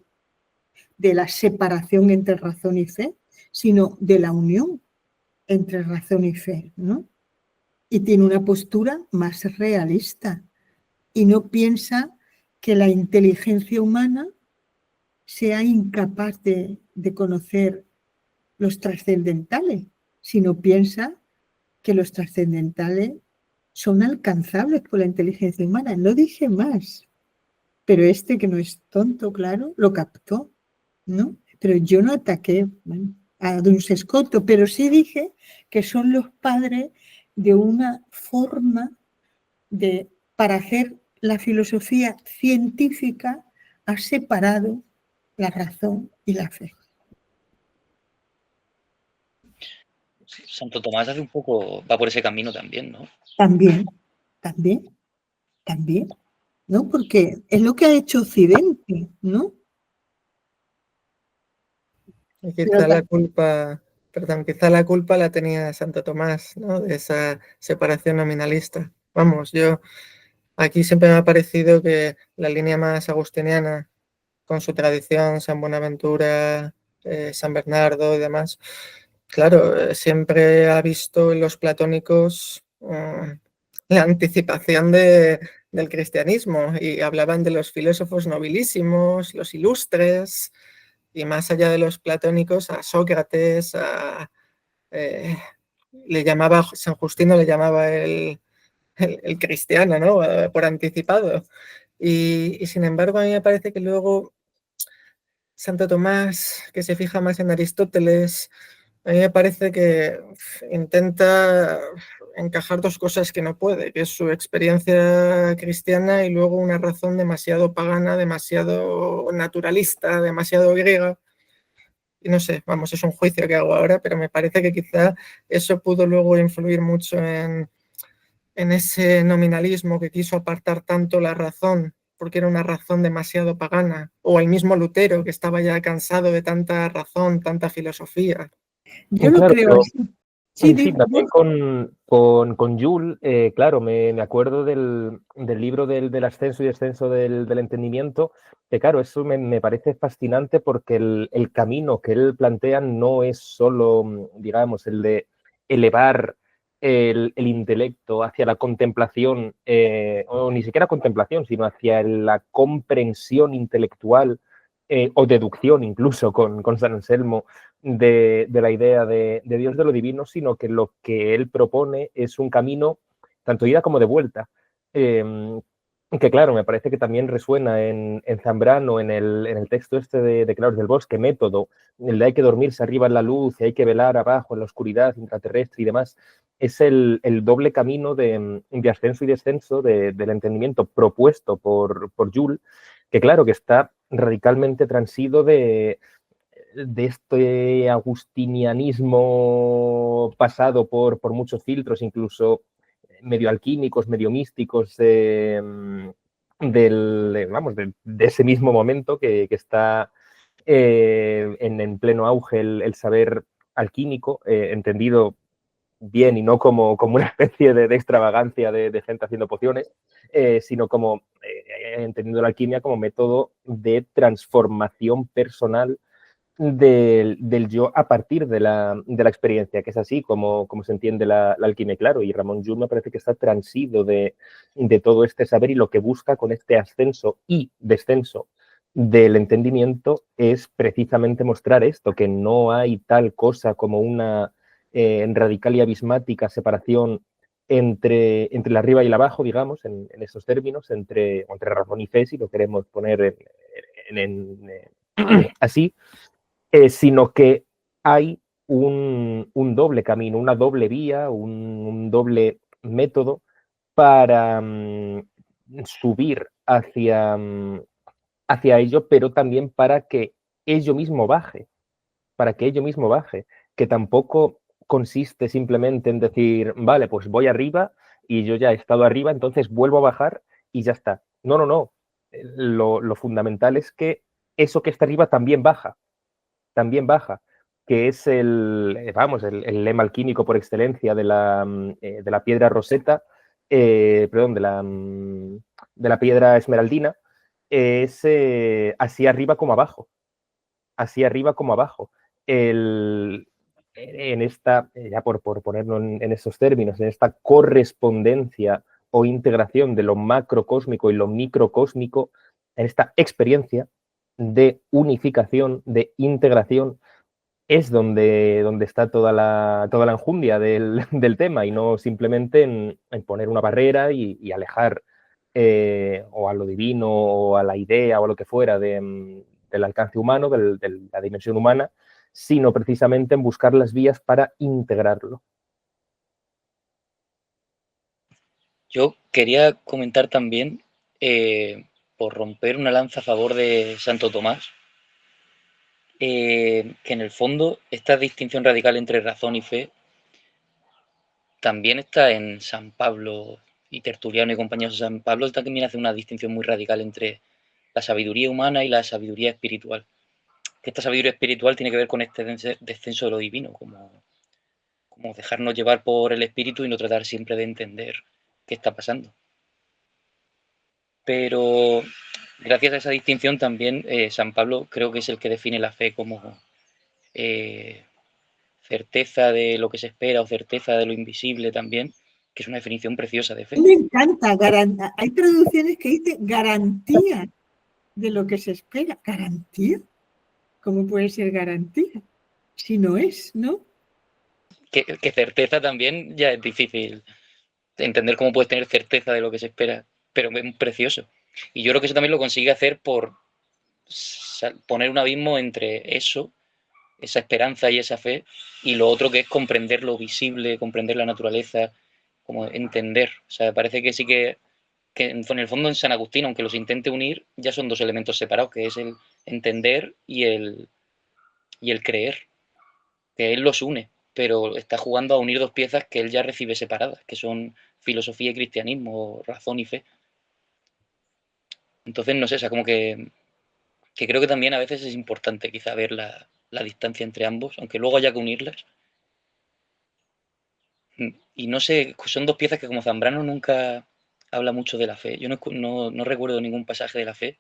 la separación entre razón y fe, sino de la unión entre razón y fe, ¿no? Y tiene una postura más realista y no piensa que la inteligencia humana sea incapaz de conocer los trascendentales, sino piensa que los trascendentales son alcanzables por la inteligencia humana. No dije más. Pero este, que no es tonto, claro, lo captó, ¿no? Pero yo no ataqué, bueno, a Duns Scoto, pero sí dije que son los padres de una forma para hacer la filosofía científica, ha separado la razón y la fe. Santo Tomás hace un poco, va por ese camino también, ¿no? También, ¿no? Porque es lo que ha hecho Occidente, ¿no? Y quizá la culpa, perdón, quizá la culpa la tenía Santo Tomás, ¿no? De esa separación nominalista. Vamos, yo aquí siempre me ha parecido que la línea más agustiniana, con su tradición, San Buenaventura, San Bernardo y demás, claro, siempre ha visto en los platónicos la anticipación del cristianismo y hablaban de los filósofos nobilísimos, los ilustres, y más allá de los platónicos, a Sócrates, le llamaba, San Justino le llamaba el cristiano, ¿no? Por anticipado. Y sin embargo, a mí me parece que luego Santo Tomás, que se fija más en Aristóteles, a mí me parece que intenta encajar dos cosas que no puede, que es su experiencia cristiana y luego una razón demasiado pagana, demasiado naturalista, demasiado griega. Y no sé, vamos, es un juicio que hago ahora, pero me parece que quizá eso pudo luego influir mucho en ese nominalismo que quiso apartar tanto la razón, porque era una razón demasiado pagana, o el mismo Lutero, que estaba ya cansado de tanta razón, tanta filosofía. Yo lo Claro, creo pero así. Sí, sí, también con Jules, claro, me acuerdo del libro del ascenso y descenso del entendimiento, que claro, eso me parece fascinante porque el camino que él plantea no es solo, digamos, el de elevar el intelecto hacia la contemplación, o ni siquiera contemplación, sino hacia la comprensión intelectual o deducción incluso con San Anselmo de la idea de Dios, de lo divino, sino que lo que él propone es un camino tanto de ida como de vuelta. Que claro, me parece que también resuena en Zambrano, en el texto este de Claros del Bosque, método, el de hay que dormirse arriba en la luz y hay que velar abajo en la oscuridad intraterrestre y demás, es el doble camino de ascenso y descenso del entendimiento propuesto por Jules, que claro, que está radicalmente transido de este agustinianismo pasado por muchos filtros, incluso medio alquímicos, medio místicos, de ese mismo momento que está en pleno auge el saber alquímico, entendido bien y no como una especie de extravagancia de gente haciendo pociones, sino como entendiendo la alquimia como método de transformación personal del yo a partir de la experiencia, que es así como se entiende la alquimia, claro, y Ramón Llull me parece que está transido de todo este saber y lo que busca con este ascenso y descenso del entendimiento es precisamente mostrar esto, que no hay tal cosa como una radical y abismática separación entre el arriba y el abajo, digamos, en esos términos, entre razón y fe, si lo queremos poner así, sino que hay un doble camino, una doble vía, un doble método para subir hacia ello, pero también para que ello mismo baje, que tampoco consiste simplemente en decir, vale, pues voy arriba y yo ya he estado arriba, entonces vuelvo a bajar y ya está. No, no, no. Lo fundamental es que eso que está arriba también baja, que es el lema alquímico por excelencia de la piedra roseta, perdón, de la piedra esmeraldina, es así arriba como abajo, en esta, ya por ponerlo en esos términos, en esta correspondencia o integración de lo macrocósmico y lo microcósmico, en esta experiencia de unificación, de integración es donde está toda la enjundia del tema, y no simplemente en poner una barrera y alejar o a lo divino o a la idea o a lo que fuera del alcance humano, de la dimensión humana, sino precisamente en buscar las vías para integrarlo. Yo quería comentar también, por romper una lanza a favor de Santo Tomás, que en el fondo esta distinción radical entre razón y fe también está en San Pablo y Tertuliano y compañeros de San Pablo. También hace una distinción muy radical entre la sabiduría humana y la sabiduría espiritual. Que esta sabiduría espiritual tiene que ver con este descenso de lo divino, como dejarnos llevar por el espíritu y no tratar siempre de entender qué está pasando. Pero gracias a esa distinción también San Pablo creo que es el que define la fe como certeza de lo que se espera o certeza de lo invisible también, que es una definición preciosa de fe. Me encanta, hay traducciones que dicen garantía de lo que se espera. ¿Garantía? ¿Cómo puede ser garantía? Si no es, ¿no? Que certeza también ya es difícil entender cómo puedes tener certeza de lo que se espera, pero es precioso. Y yo creo que eso también lo consigue hacer por poner un abismo entre eso, esa esperanza y esa fe, y lo otro que es comprender lo visible, comprender la naturaleza, como entender. O sea, parece que sí que en el fondo en San Agustín, aunque los intente unir, ya son dos elementos separados, que es el entender y el creer, que él los une, pero está jugando a unir dos piezas que él ya recibe separadas, que son filosofía y cristianismo, razón y fe. Entonces, no sé, o sea, como que creo que también a veces es importante quizá ver la distancia entre ambos, aunque luego haya que unirlas. Y no sé, son dos piezas que como Zambrano nunca habla mucho de la fe. Yo no recuerdo ningún pasaje de la fe.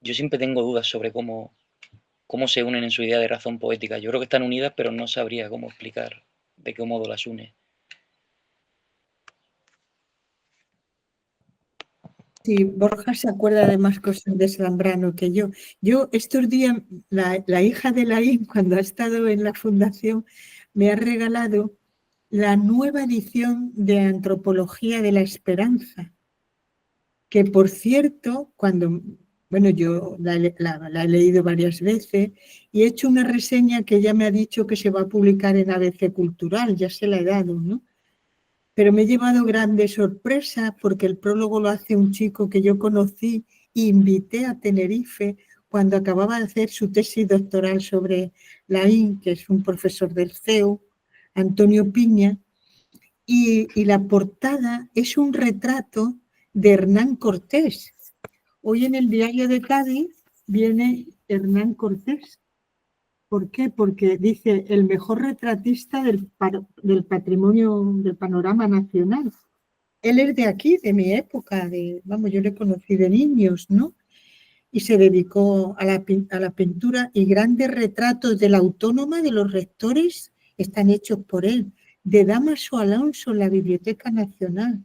Yo siempre tengo dudas sobre cómo se unen en su idea de razón poética. Yo creo que están unidas, pero no sabría cómo explicar de qué modo las une. Sí, Borja se acuerda de más cosas de Zambrano que yo. Yo estos días, la hija de Laín, cuando ha estado en la fundación, me ha regalado la nueva edición de Antropología de la Esperanza, que por cierto, yo la he leído varias veces y he hecho una reseña que ella me ha dicho que se va a publicar en ABC Cultural, ya se la he dado, ¿no? Pero me he llevado grandes sorpresas porque el prólogo lo hace un chico que yo conocí e invité a Tenerife cuando acababa de hacer su tesis doctoral sobre Laín, que es un profesor del CEU, Antonio Piña, y la portada es un retrato de Hernán Cortés. Hoy en el diario de Cádiz viene Hernán Cortés. ¿Por qué? Porque dice el mejor retratista del patrimonio, del panorama nacional. Él es de aquí, de mi época, yo le conocí de niños, ¿no? Y se dedicó a la pintura, y grandes retratos de la Autónoma, de los rectores, están hechos por él. De Dámaso Alonso, la Biblioteca Nacional,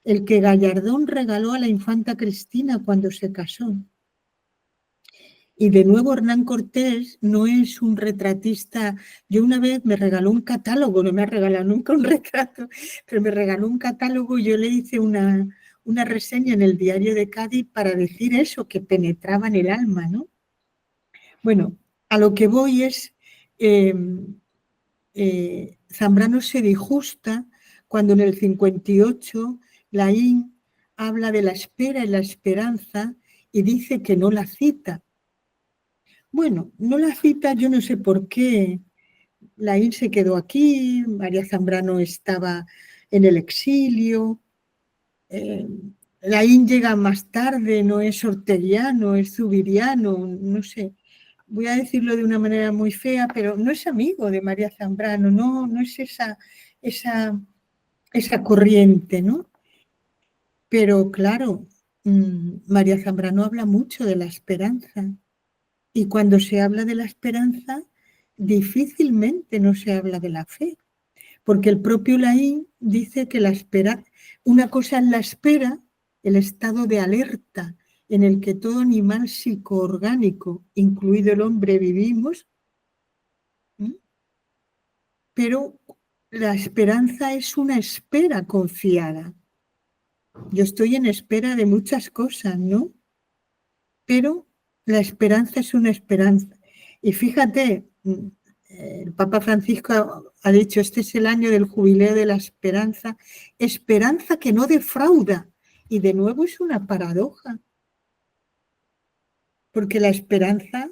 el que Gallardón regaló a la infanta Cristina cuando se casó. Y de nuevo Hernán Cortés no es un retratista. Yo una vez me regaló un catálogo, no me ha regalado nunca un retrato, pero me regaló un catálogo y yo le hice una reseña en el diario de Cádiz para decir eso, que penetraba en el alma, ¿no? Bueno, a lo que voy es, Zambrano se disgusta cuando en el 58 Laín habla de la espera y la esperanza y dice que no la cita. Bueno, no la cita, yo no sé por qué. Laín se quedó aquí, María Zambrano estaba en el exilio. Laín llega más tarde, no es orteguiano, es zubiriano, no sé. Voy a decirlo de una manera muy fea, pero no es amigo de María Zambrano, no es esa corriente, ¿no? Pero claro, María Zambrano habla mucho de la esperanza. Y cuando se habla de la esperanza, difícilmente no se habla de la fe, porque el propio Laín dice que una cosa es la espera, el estado de alerta en el que todo animal psicoorgánico, incluido el hombre, vivimos, pero la esperanza es una espera confiada. Yo estoy en espera de muchas cosas, ¿no? Pero la esperanza es una esperanza. Y fíjate, el Papa Francisco ha dicho, este es el año del jubileo de la esperanza, esperanza que no defrauda. Y de nuevo es una paradoja, porque la esperanza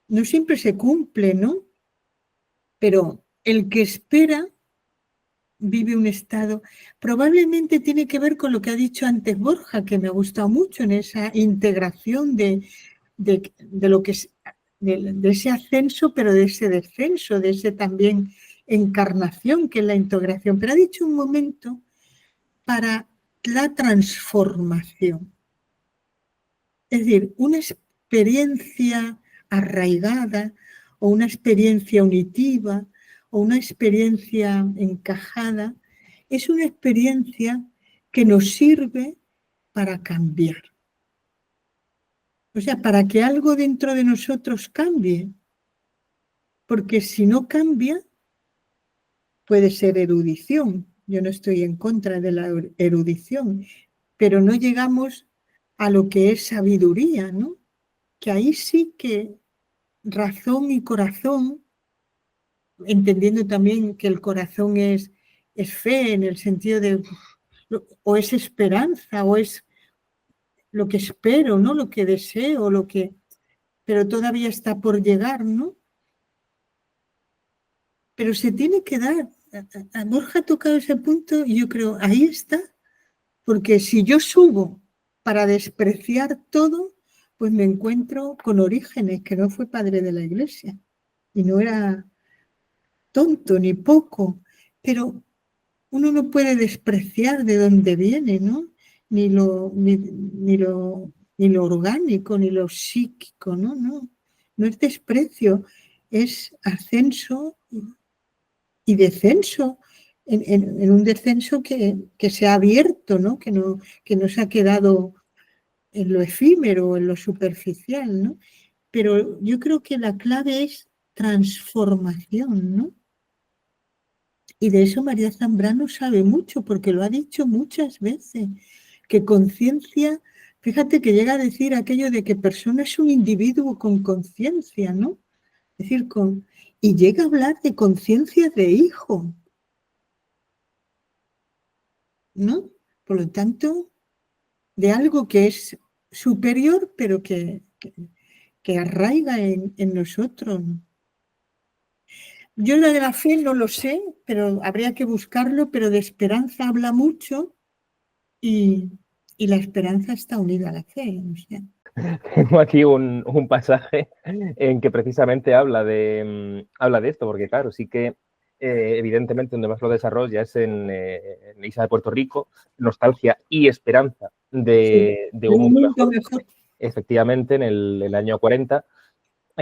no siempre se cumple, ¿no? Pero el que espera vive un estado, probablemente tiene que ver con lo que ha dicho antes Borja, que me ha gustado mucho en esa integración de lo que es, de ese ascenso, pero de ese descenso, de ese también encarnación que es la integración. Pero ha dicho un momento para la transformación. Es decir, una experiencia arraigada o una experiencia unitiva o una experiencia encajada es una experiencia que nos sirve para cambiar. O sea, para que algo dentro de nosotros cambie. Porque si no cambia, puede ser erudición. Yo no estoy en contra de la erudición, pero no llegamos a lo que es sabiduría, ¿no? Que ahí sí que razón y corazón, entendiendo también que el corazón es fe en el sentido de, o es esperanza, o es lo que espero, ¿no? Lo que deseo, pero todavía está por llegar, ¿no? Pero se tiene que dar. A Borja ha tocado ese punto y yo creo, ahí está. Porque si yo subo para despreciar todo, pues me encuentro con Orígenes, que no fue padre de la Iglesia y no era tonto ni poco, pero uno no puede despreciar de dónde viene, ¿no? Ni lo orgánico, ni lo psíquico, ¿no? No es desprecio, es ascenso y descenso, en un descenso que se ha abierto, ¿no? Que no se ha quedado en lo efímero, en lo superficial, ¿no? Pero yo creo que la clave es transformación, ¿no? Y de eso María Zambrano sabe mucho, porque lo ha dicho muchas veces, que conciencia, fíjate que llega a decir aquello de que persona es un individuo con conciencia, ¿no? Es decir, y llega a hablar de conciencia de hijo, ¿no? Por lo tanto, de algo que es superior, pero que arraiga en nosotros. Yo lo de la fe no lo sé, pero habría que buscarlo, pero de esperanza habla mucho y la esperanza está unida a la fe. O sea. Tengo aquí un pasaje en que precisamente habla de esto, porque claro, sí que evidentemente donde más lo desarrolla es en Isla de Puerto Rico, nostalgia y esperanza de un mundo mejor. Efectivamente, en el año 40,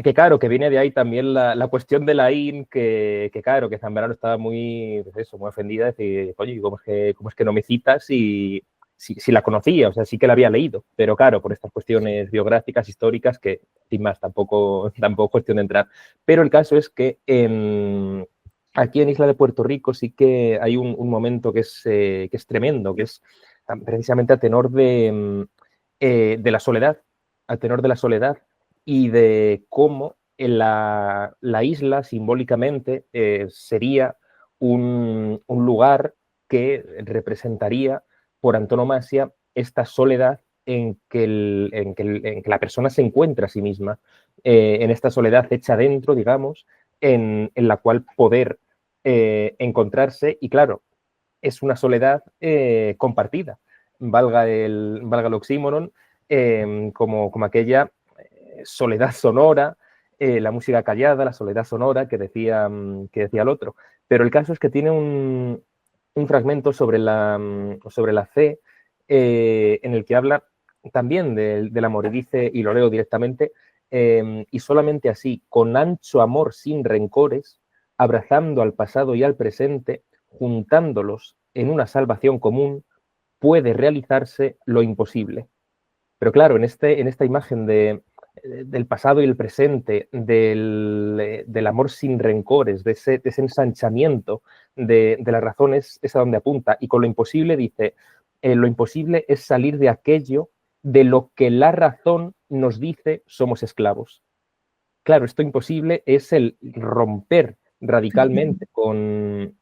que claro, que viene de ahí también la cuestión de la IN, que claro, que Zambrano estaba muy, pues eso, muy ofendida, de decir, oye, ¿cómo es que no me citas? Y si la conocía, o sea, sí que la había leído, pero claro, por estas cuestiones biográficas, históricas, que sin más, tampoco cuestión de entrar. Pero el caso es que aquí en Isla de Puerto Rico sí que hay un momento que es tremendo, que es precisamente a tenor de la soledad, a tenor de la soledad y de cómo en la isla simbólicamente sería un lugar que representaría por antonomasia esta soledad en que la persona se encuentra a sí misma, en esta soledad hecha dentro, digamos, en la cual poder encontrarse, y claro, es una soledad compartida, valga el oxímoron, como aquella soledad sonora, la música callada, la soledad sonora que decía el otro. Pero el caso es que tiene un fragmento sobre la fe en el que habla también del amor y dice, y lo leo directamente, y solamente así, con ancho amor sin rencores, abrazando al pasado y al presente, juntándolos en una salvación común, puede realizarse lo imposible. Pero claro, en esta imagen de del pasado y el presente, del amor sin rencores, de ese ensanchamiento de la razón es a donde apunta. Y con lo imposible dice, lo imposible es salir de aquello de lo que la razón nos dice somos esclavos. Claro, esto imposible es el romper radicalmente con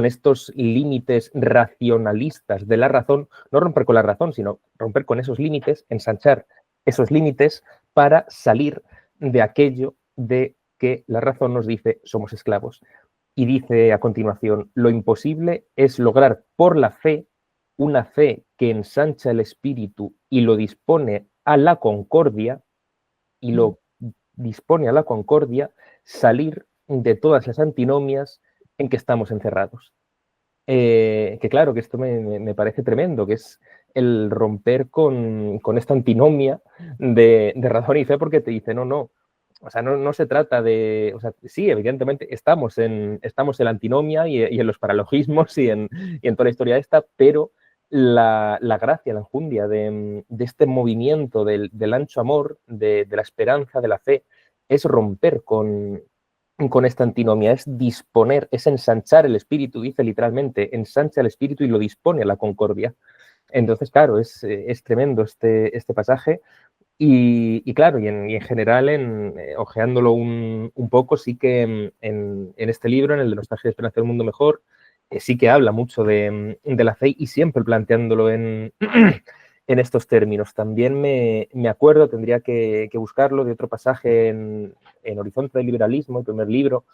estos límites racionalistas de la razón, no romper con la razón, sino romper con esos límites, ensanchar esos límites para salir de aquello de que la razón nos dice somos esclavos. Y dice a continuación, lo imposible es lograr por la fe, una fe que ensancha el espíritu y lo dispone a la concordia, salir de todas las antinomias en que estamos encerrados. Que claro, que esto me parece tremendo, que es el romper con esta antinomia de razón y fe, porque te dice, no, o sea, no se trata de, o sea, sí, evidentemente estamos en la antinomia y en los paralogismos y en toda la historia esta, pero la gracia, la enjundia de este movimiento del ancho amor, de la esperanza, de la fe, es romper con esta antinomia, es disponer, es ensanchar el espíritu, dice literalmente, ensancha el espíritu y lo dispone a la concordia. Entonces, claro, es tremendo este pasaje y claro, y en general, ojeándolo un poco, sí que en este libro, en el de Nostalgia y Esperanza del Mundo Mejor, sí que habla mucho de la fe y siempre planteándolo en estos términos. También me acuerdo, tendría que buscarlo, de otro pasaje en Horizonte del Liberalismo, el primer libro,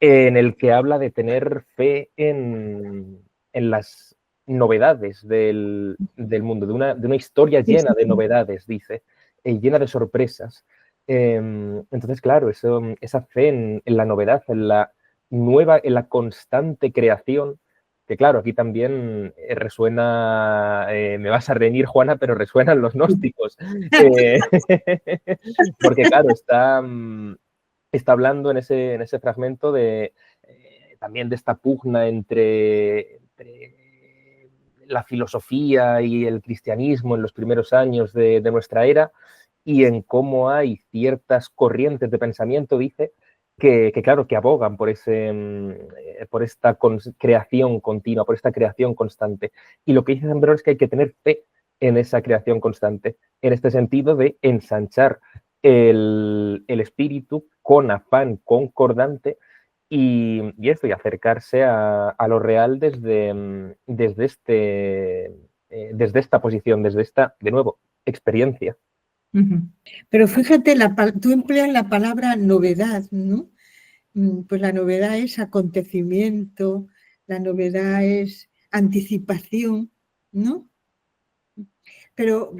en el que habla de tener fe en las novedades del mundo, de una historia llena de novedades, dice, llena de sorpresas. Entonces, claro, esa fe en la novedad, en la nueva, en la constante creación, que claro, aquí también resuena, me vas a reñir, Juana, pero resuenan los gnósticos. Porque claro, está hablando en ese fragmento también de esta pugna entre la filosofía y el cristianismo en los primeros años de nuestra era, y en cómo hay ciertas corrientes de pensamiento, dice, que claro, que abogan por esta creación continua, por esta creación constante. Y lo que dice San Pedro es que hay que tener fe en esa creación constante, en este sentido de ensanchar el espíritu con afán concordante y eso, y acercarse a lo real desde esta posición, desde esta, de nuevo, experiencia. Pero fíjate, tú empleas la palabra novedad, ¿no? Pues la novedad es acontecimiento, la novedad es anticipación, ¿no? Pero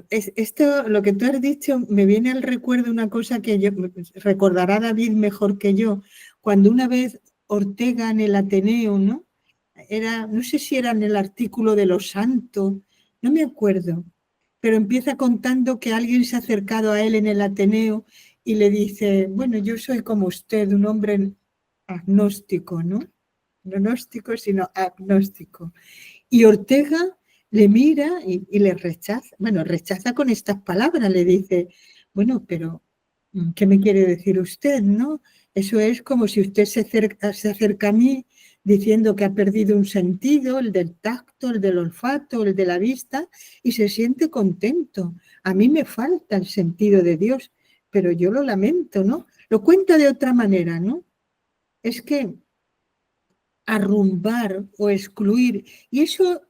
esto, lo que tú has dicho, me viene al recuerdo una cosa que recordará David mejor que yo, cuando una vez Ortega en el Ateneo, ¿no? No sé si era en el artículo de los santos, no me acuerdo, pero empieza contando que alguien se ha acercado a él en el Ateneo y le dice, bueno, yo soy como usted, un hombre agnóstico, ¿no? No gnóstico, sino agnóstico. Y Ortega le mira y le rechaza, rechaza con estas palabras, le dice, bueno, pero ¿qué me quiere decir usted, no? Eso es como si usted se acerca a mí diciendo que ha perdido un sentido, el del tacto, el del olfato, el de la vista, y se siente contento. A mí me falta el sentido de Dios, pero yo lo lamento, ¿no? Lo cuenta de otra manera, ¿no? Es que arrumbar o excluir, y eso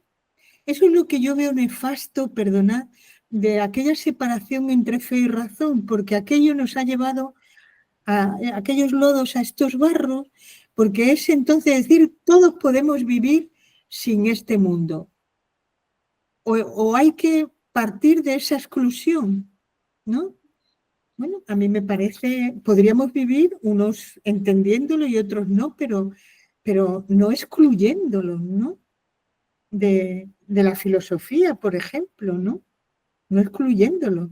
es lo que yo veo nefasto, perdonad, de aquella separación entre fe y razón, porque aquello nos ha llevado a aquellos lodos, a estos barros, porque es entonces decir, todos podemos vivir sin este mundo. O hay que partir de esa exclusión, ¿no? Bueno, a mí me parece, podríamos vivir unos entendiéndolo y otros no, pero no excluyéndolo, ¿no? De la filosofía, por ejemplo, ¿no? No excluyéndolo.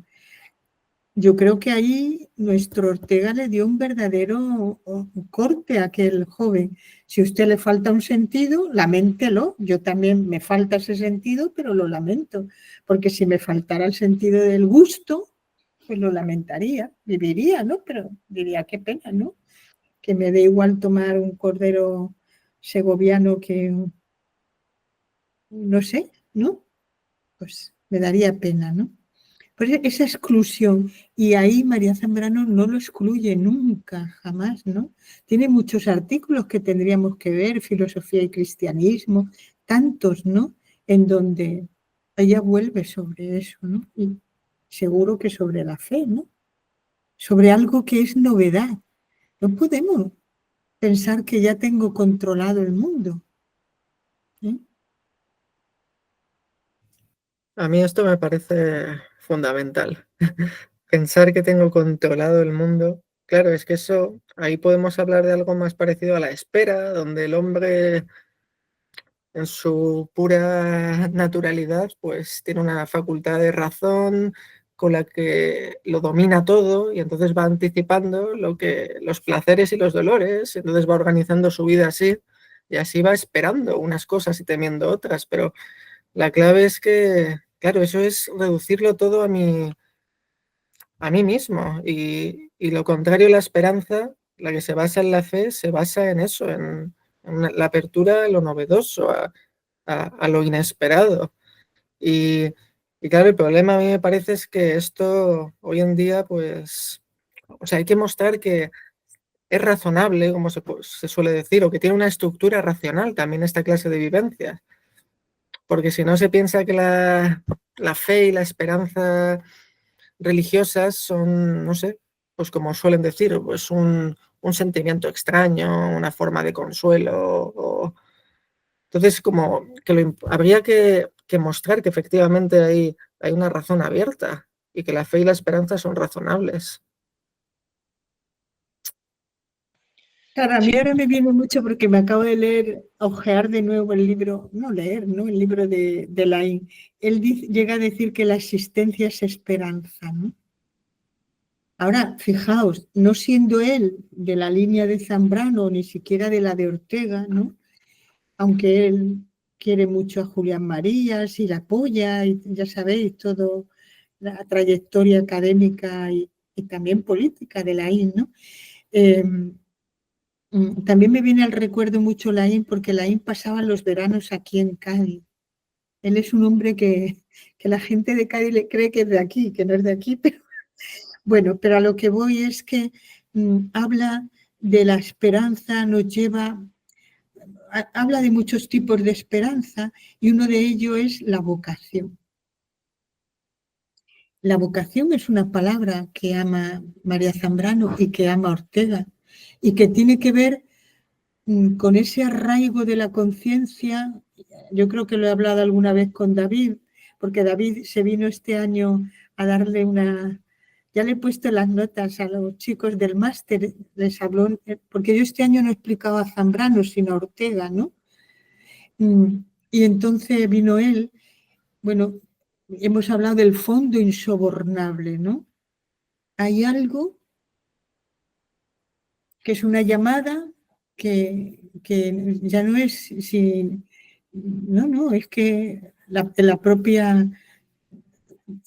Yo creo que ahí nuestro Ortega le dio un verdadero corte a aquel joven. Si a usted le falta un sentido, laméntelo. Yo también me falta ese sentido, pero lo lamento. Porque si me faltara el sentido del gusto, pues lo lamentaría, viviría, ¿no? Pero diría, qué pena, ¿no? Que me dé igual tomar un cordero segoviano que, no sé, ¿no? Pues me daría pena, ¿no? Pues esa exclusión, y ahí María Zambrano no lo excluye nunca, jamás, ¿no? Tiene muchos artículos que tendríamos que ver, filosofía y cristianismo, tantos, ¿no? En donde ella vuelve sobre eso, ¿no? Y seguro que sobre la fe, ¿no? Sobre algo que es novedad. No podemos pensar que ya tengo controlado el mundo, ¿eh? A mí esto me parece fundamental. Pensar que tengo controlado el mundo. Claro, es que eso, ahí podemos hablar de algo más parecido a la espera, donde el hombre en su pura naturalidad, pues tiene una facultad de razón con la que lo domina todo y entonces va anticipando los placeres y los dolores, entonces va organizando su vida así y así va esperando unas cosas y temiendo otras, pero la clave es que, claro, eso es reducirlo todo a mí mismo y lo contrario, la esperanza, la que se basa en la fe, se basa en eso, en la apertura a lo novedoso, a lo inesperado. Y, y claro, el problema a mí me parece es que esto hoy en día, pues, o sea, hay que mostrar que es razonable, como se suele decir, o que tiene una estructura racional también esta clase de vivencias. Porque si no se piensa que la fe y la esperanza religiosas son, no sé, pues como suelen decir, pues un sentimiento extraño, una forma de consuelo. Entonces, como que habría que mostrar que efectivamente hay una razón abierta y que la fe y la esperanza son razonables. Claro, a mí Sí, ahora me viene mucho porque me acabo de leer, ojear de nuevo el libro, no leer, ¿no? El libro de Laín. Él llega a decir que la existencia es esperanza, ¿no? Ahora, fijaos, no siendo él de la línea de Zambrano, ni siquiera de la de Ortega, ¿no? Aunque él quiere mucho a Julián Marías y la apoya, y ya sabéis, toda la trayectoria académica y también política de Laín, ¿no? También me viene al recuerdo mucho Laín, porque Laín pasaba los veranos aquí en Cádiz. Él es un hombre que la gente de Cádiz le cree que es de aquí, que no es de aquí, pero bueno, pero a lo que voy es que habla de la esperanza, habla de muchos tipos de esperanza y uno de ellos es la vocación. La vocación es una palabra que ama María Zambrano y que ama Ortega y que tiene que ver con ese arraigo de la conciencia. Yo creo que lo he hablado alguna vez con David, porque David se vino este año a darle ya le he puesto las notas a los chicos del máster, les habló, porque yo este año no explicaba a Zambrano, sino a Ortega, ¿no? Y entonces vino él, bueno, hemos hablado del fondo insobornable, ¿no? Hay algo que es una llamada que ya no es sin... No, es que la propia...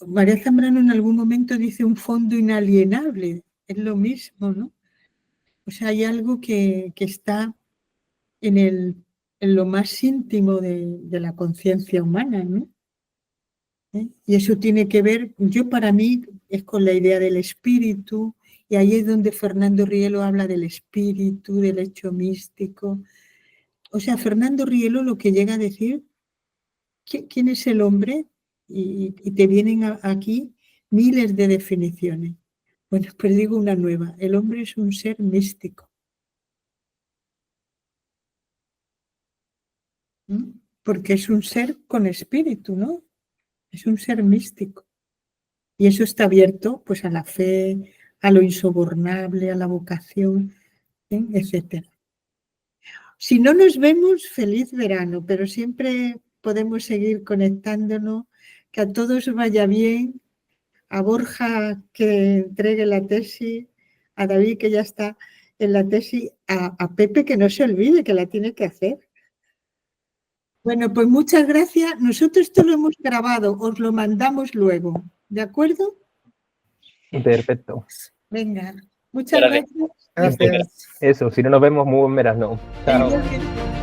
María Zambrano en algún momento dice un fondo inalienable, es lo mismo, ¿no? O sea, hay algo que está en lo más íntimo de la conciencia humana, ¿no? Y eso tiene que ver, para mí, es con la idea del espíritu, y ahí es donde Fernando Rielo habla del espíritu, del hecho místico. O sea, Fernando Rielo lo que llega a decir, ¿quién es el hombre? Y te vienen aquí miles de definiciones. Bueno, pues digo una nueva, el hombre es un ser místico. ¿No? Porque es un ser con espíritu, ¿no? Es un ser místico. Y eso está abierto pues a la fe, a lo insobornable, a la vocación, etcétera. Si no nos vemos, feliz verano, pero siempre podemos seguir conectándonos, que a todos vaya bien, a Borja que entregue la tesis, a David que ya está en la tesis, a Pepe que no se olvide que la tiene que hacer. Bueno, pues muchas gracias. Nosotros esto lo hemos grabado, os lo mandamos luego, ¿de acuerdo? Perfecto. Venga, muchas Gracias. gracias. Gracias. Eso, si no nos vemos, muy buen verano. Chao. Igualmente.